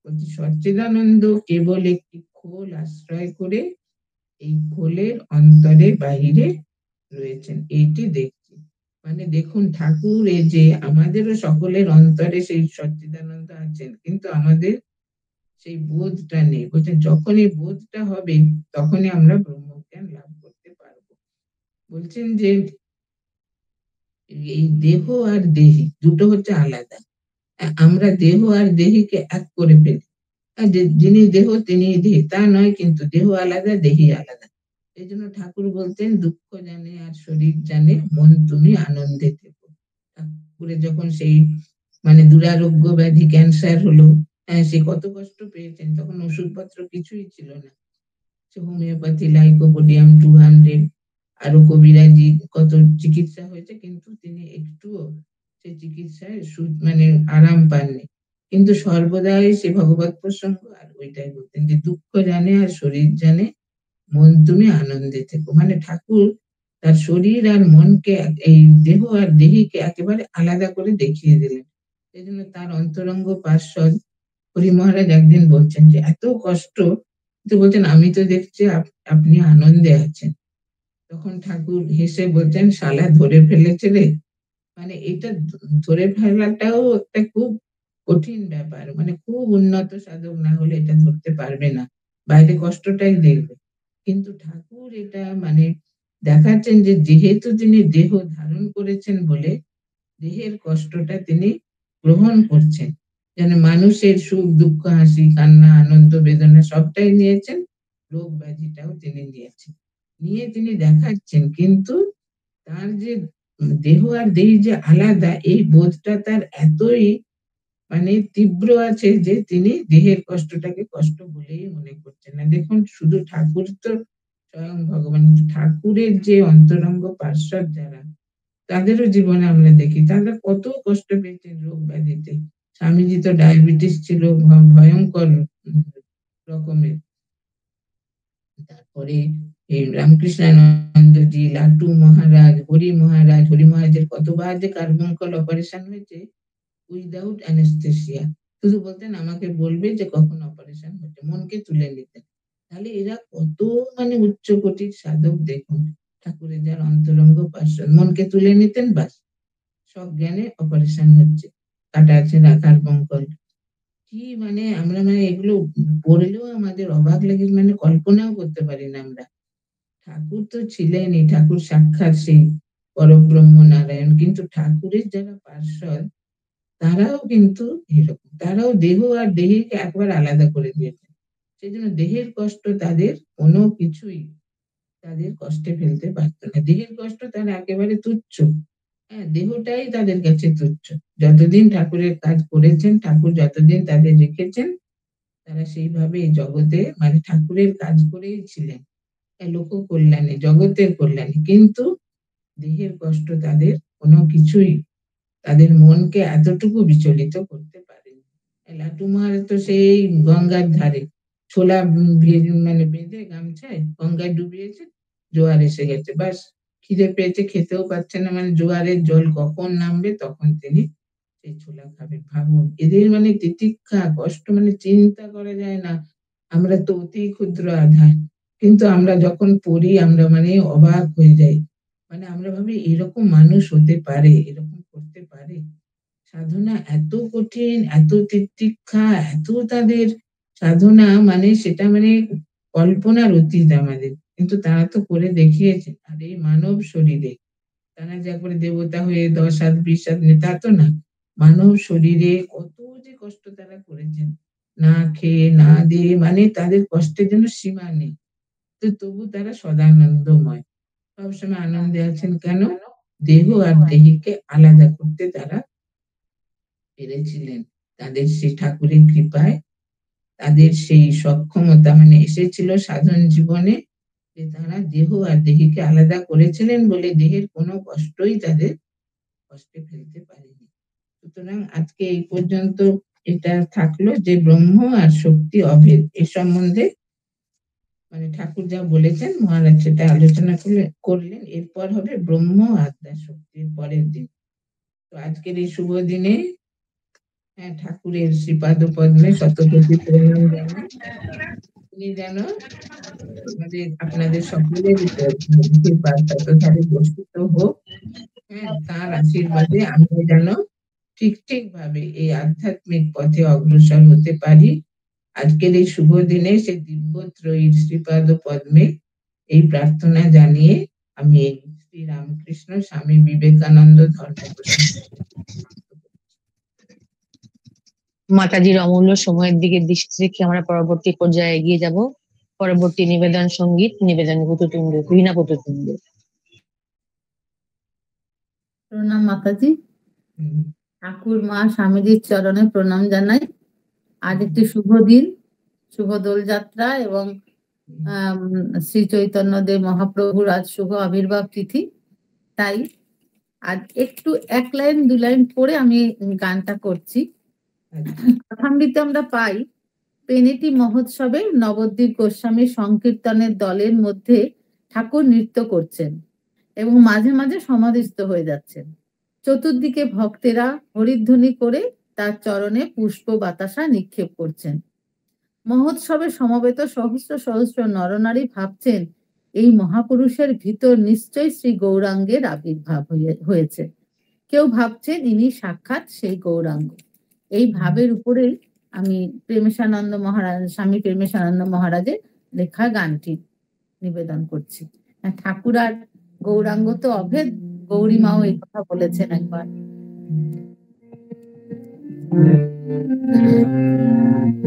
বলছি সচ্চিদানন্দ কেবল একটি খোল আশ্রয় করে এই খোলের অন্তরে বাহিরে রয়েছেন, এইটি দেখছি। মানে দেখুন ঠাকুর এই যে আমাদেরও সকলের অন্তরে সেই সচ্চিদানন্দ আছেন, কিন্তু আমাদের সেই বোধটা নেই। বলছেন যখন এই বোধটা হবে তখনই আমরা ব্রহ্মজ্ঞান লাভ করতে পারবো। বলছেন যে এই দেহ আর দেহি দুটো হচ্ছে আলাদা। আমরা দেহ আর দেহিকে এক করে ফেলি। যিনি দেহ তিনি দেহ, তা নয়, কিন্তু দেহ আলাদা দেহি আলাদা। এই জন্য ঠাকুর বলতেন দুঃখ জানে আর শরীর জানে, মন তুমি আনন্দে থেকো। ঠাকুরের যখন সেই মানে দুরারোগ্য ব্যাধি ক্যান্সার হলো, সে কত কষ্ট পেয়েছেন, তখন ওষুধপত্র কিছুই ছিল না। সে হোমিওপ্যাথি লাইকোপোডিয়াম 200 আরো কবিরাজি কত চিকিৎসা হয়েছে, কিন্তু তিনি একটুও সেই চিকিৎসায় মানে আরাম পাননি। কিন্তু সর্বদাই সে ভগবত প্রসঙ্গ আর ওইটাই বলতেন যে দুঃখ জানে আর শরীর জানে, মন তুমি আনন্দে থেকো। মানে ঠাকুর তার শরীর আর মনকে, এই দেহ আর দেহিকে একেবারে আলাদা করে দেখিয়ে দিলেন। এই জন্য তার অন্তরঙ্গ পার্ষদ হরি মহারাজ একদিন বলছেন যে এত কষ্ট, তো বলছেন আমি তো দেখছি আপনি আনন্দে আছেন। তখন ঠাকুর হেসে বলছেন শালা ধরে ফেলেছে রে। মানে এটা ধরে ফেলাটাও একটা খুব কঠিন ব্যাপার, মানে খুব উন্নত সাধক না হলে এটা ধরতে পারবে না, বাইরে কষ্টটাই দেখবে, কিন্তু ঠাকুর এটা মানে দেখাচ্ছেন যে যেহেতু তিনি দেহ ধারণ করেছেন বলে দেহের কষ্টটা তিনি গ্রহণ করছেন, যেন মানুষের সুখ দুঃখ হাসি কান্না আনন্দ বেদনা সবটাই নিয়েছেন, রোগ ব্যাধিটাও তিনি নিয়েছেন, নিয়ে তিনি দেখাচ্ছেন। কিন্তু তার যে দেহ আর দেহ যে আলাদা এই বোধটা তার এতই মানে তীব্র আছে যে তিনি দেহের কষ্টটাকে কষ্ট বলেই মনে করছেন না। দেখুন শুধু ঠাকুর তো স্বয়ং ভগবান, ঠাকুরের যে অন্তরঙ্গ পার্ষদ যারা তাদেরও জীবনে আমরা দেখি তারা কত কষ্ট পেয়েছেন রোগ ব্যাধিতে। স্বামীজি তো ডায়াবেটিস ছিল ভয়ঙ্কর রকমের। তারপরে এই রামকৃষ্ণানন্দজি, লাটু মহারাজ, হরি মহারাজ, হরি মহারাজের কতবার যে কার্বঙ্কল অপারেশন হয়েছে উইদাউট অ্যানেস্থেসিয়া, শুধু বলতেন আমাকে বলবে যে কখন অপারেশন হচ্ছে, মনকে তুলে নিতেন। তাহলে এরা কত মানে উচ্চ কোটির সাধক দেখুন, ঠাকুরের যার অন্তরঙ্গ পার্শ্বদ, মনকে তুলে নিতেন বাস সজ্ঞানে অপারেশন হচ্ছে, কাটা আছে রাখার বঙ্কল। কি মানে আমরা মানে এগুলো পড়লেও আমাদের অবাক লাগে, মানে কল্পনাও করতে পারি না আমরা। ঠাকুর তো ছিলেনই, ঠাকুর সাক্ষাৎ সেই পরব্রহ্ম নারায়ণ, কিন্তু ঠাকুরের যারা পার্ষদ তারাও কিন্তু এরকম, তারাও দেহ আর দেহকে একবার আলাদা করে দিয়েছেন। সেই জন্য দেহের কষ্ট তাদের কোনো কিছুই তাদের কষ্টে ফেলতে পারত না। দেহের কষ্ট তারা একেবারে তুচ্ছ। হ্যাঁ, দেহটাই তাদের কাছে তুচ্ছ। যতদিন ঠাকুরের কাজ করেছেন, ঠাকুর যতদিন তাদের রেখেছেন, তারা সেইভাবে এই জগতে মানে ঠাকুরের কাজ করেই ছিলেন, লোক কল্যাণে, জগতের কল্যাণে। কিন্তু দেহের কষ্ট তাদের কোনো কিছুই তাদের মনকে এতটুকু বিচলিত করতে পারেনি। লাটু মহারাজ তো সেই গঙ্গার ধারে ছোলা মানে বেঁধে গামছায় গঙ্গায় ডুবিয়েছে, জোয়ার এসে গেছে, বাস খিদে পেয়েছে, খেতেও পাচ্ছে না, মানে জোয়ারের জল কখন নামবে তখন তিনি সেই ছোলা খাবেন। ভাবুন এদের মানে তিতিক্ষা কষ্ট মানে চিন্তা করা যায় না। আমরা তো অতি ক্ষুদ্র আধার, কিন্তু আমরা যখন পড়ি আমরা মানে অবাক হয়ে যাই। মানে আমরা ভাবি এরকম মানুষ হতে পারে, এরকম করতে পারে। সাধনা এত কঠিন, এত তিতিক্ষা, এত তাদের সাধনা, মানে সেটা মানে কল্পনার অতীত আমাদের, কিন্তু তারা তো করে দেখিয়েছে। আর এই মানব শরীরে তারা যা করে দেবতা হয়ে 10 হাত 20 হাত তা তো না, মানব শরীরে কত যে কষ্ট তারা করেছেন, না খেয়ে না দিয়ে, মানে তাদের কষ্টের জন্য সীমা নেই। তো তবু তারা সদানন্দময়, সবসময় আনন্দে আছেন। কেন? দেহ আর দেহিকে আলাদা করতে তারা পেরেছিলেন। তাদের সেই ঠাকুরের কৃপায় তাদের সেই সক্ষমতা মানে এসেছিল সাধন জীবনে, যে তারা দেহ আর দেহিকে আলাদা করেছিলেন বলে দেহের কোনো কষ্টই তাদের কষ্টে ফেলতে পারেনি। সুতরাং আজকে এই পর্যন্ত এটা থাকলো যে ব্রহ্ম আর শক্তি অভেদ এ সম্বন্ধে মানে ঠাকুর যা বলেছেন মহারাজ সেটা আলোচনা করলেন। এরপর হবে ব্রহ্ম আত্মা শক্তির পরের দিন। তো আজকের এই শুভ দিনে ঠাকুরের শ্রীপাদ পদ্মে শতকোটি প্রণাম জানাই। তিনি যেন আমাদের আপনাদের সকলের উপর আশীর্বাদ ততধারে বর্ষিত হোক। তার আশীর্বাদে আমরা যেন ঠিক ভাবে এই আধ্যাত্মিক পথে অগ্রসর হতে পারি। আজকের এই শুভ দিনে সে দিব্যত্রয়ীর শ্রীপাদ পদ্মে এই প্রার্থনা জানিয়ে আমি শ্রী রামকৃষ্ণ স্বামী বিবেকানন্দ ধর্ম মাতাজির অমূল্য সময়ের দিকে দৃষ্টি রেখে আমরা পরবর্তী পর্যায়ে এগিয়ে যাব। পরবর্তী নিবেদন সঙ্গীত নিবেদন পুতুতুণ্ড রীনা পুতুতুণ্ড। প্রণাম মাতাজি। ঠাকুর মা স্বামীজির চরণে প্রণাম জানাই। আজ একটি শুভ দিন, শুভ দোলযাত্রা এবং শ্রী চৈতন্যদেব মহাপ্রভুর আজ শুভ আবির্ভাব তিথি। তাই আজ একটু এক লাইন দু লাইন পড়ে আমি গানটা করছি। কথামৃতে আমরা পাই, পেনেটি মহোৎসবে নবদ্বীপ গোস্বামী সংকীর্তনের দলের মধ্যে ঠাকুর নৃত্য করছেন এবং মাঝে মাঝে সমাধিস্থ হয়ে যাচ্ছেন। চতুর্দিকে ভক্তেরা হরিধ্বনি করে তার চরণে পুষ্প বাতাসা নিক্ষেপ করছেন। মহোৎসবে সমবেত সহস্র সহস্র নরনারী ভাবছেন এই মহাপুরুষের ভিতর নিশ্চয়ই শ্রী গৌরাঙ্গের আবির্ভাব হয়েছে। কেউ ভাবছেন ইনি সাক্ষাৎ সেই গৌরাঙ্গ। এই ভাবের উপরে আমি প্রেমেশানন্দ মহারাজ, স্বামী প্রেমেশানন্দ মহারাজের লেখা গানটি নিবেদন করছি। ঠাকুর আর গৌরাঙ্গ তো অভেদ, গৌরী মাও এই কথা বলেছেন একবার।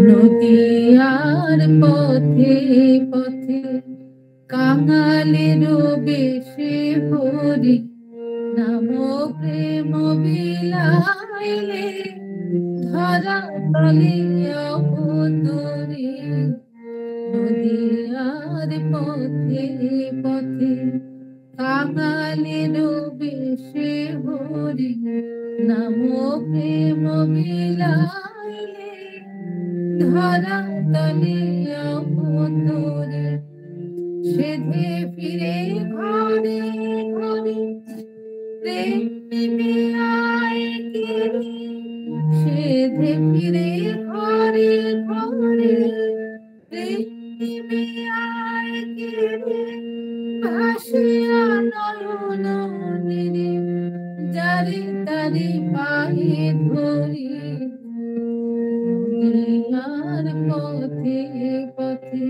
নদিয়ার পথে পথে কাঙালের বেশে হরি নাম প্রেম বিলাইলে ধরা তলে অবতরে। নদিয়ার পথে পথে কাঙালের বেশে হরি নাম প্রেম বিলাইলে ধরা তলে অবতরে। সেধে ফিরে ঘরে ঘরে প্রেম নিবে আয় কেড়ে। সেধে ফিরে ঘরে ঘরে প্রেম নিবে আয় কেড়ে। ভাসিয়া নয়ন নীরে যারে তারে পায়ে ধরি। নদিয়ার পথে পথে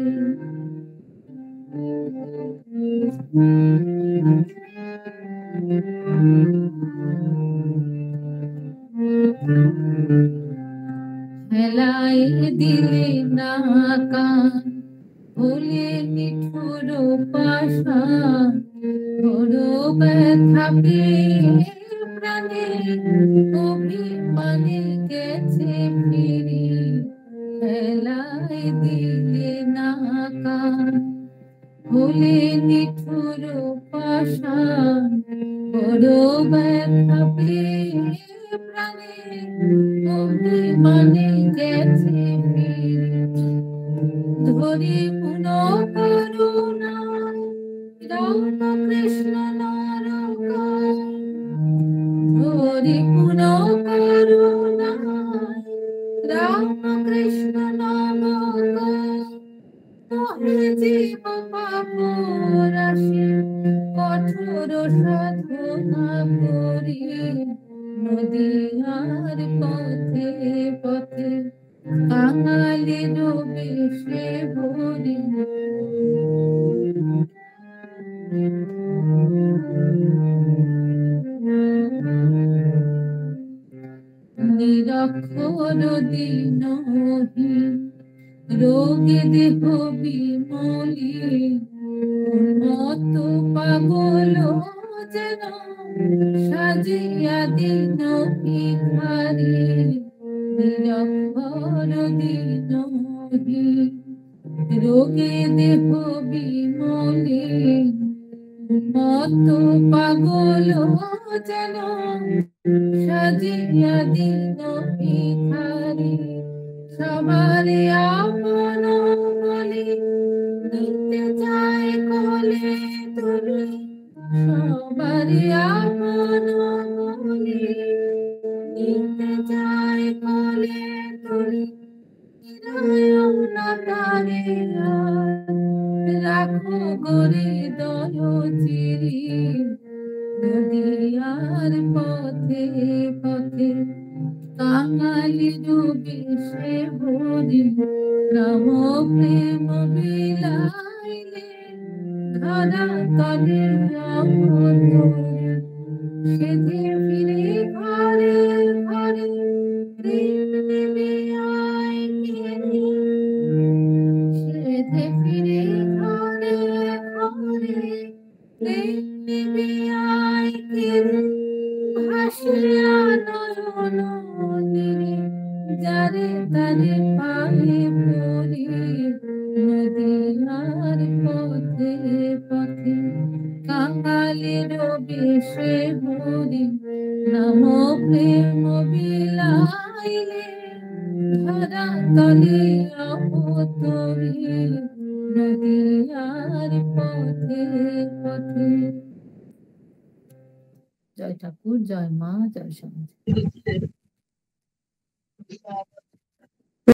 হেলাই দিলে না কান ভুলে নিঠুর পাষাণ। বড় ব্যথা পেয়ে প্রাণে অভিমানে গেছে ফিরি। হেলাই দিলে না কান ভুলে নিঠুর পাষাণ। বড় ব্যথা পেয়ে প্রাণে অভিমানে গেছে ফিরি। ধরি পুন করুণায় রাম কৃষ্ণ নরকায়। ধরি পুন করুণায় রাম কৃষ্ণ নরকায়। মোহে জীব পাপ রাশি কঠোর সাধনা করি। নদিয়ার পথে পথে কাঙালের বেশে হরি। নিরক্ষর দীনহীন রোগে দেহ বিমলি। উন্মত্ত পাগল যেন সাজিয়া দিন ভিখারি। নিরক্ষর দীনহীন রোগে দেহ বিমলি। উন্মত্ত পাগল যেন সাজিয়া দিন ভিখারি। সবারে আপন বলি নিতে চায় কোলে তুলি। সবারে আপন বলি নিতে চায় কোলে তুলি। তারে রাখো গরে দয় চিরি। নদিয়ার পথে পথে কাঙালির বেশে হরি নাম প্রেম বিলাইলে ধরা তলে অবতরে। সেধে ফিরে ঘরে ঘরে প্রেম নিবে আয় কেড়ে। সেধে ফিরে ঘরে ঘরে প্রেম নিবে আয় কেড়ে। ভাসিয়া নয়ন নীরে যারে তারে পায়ে পড়ি। নদিয়ার পথে পথে কাঙালের বেশে হরি নাম প্রেম বিলাইলে ধরা তলে অবতরি। নদিয়ার পথে পথে। জয় ঠাকুর, জয় মা, জয় সমাজ।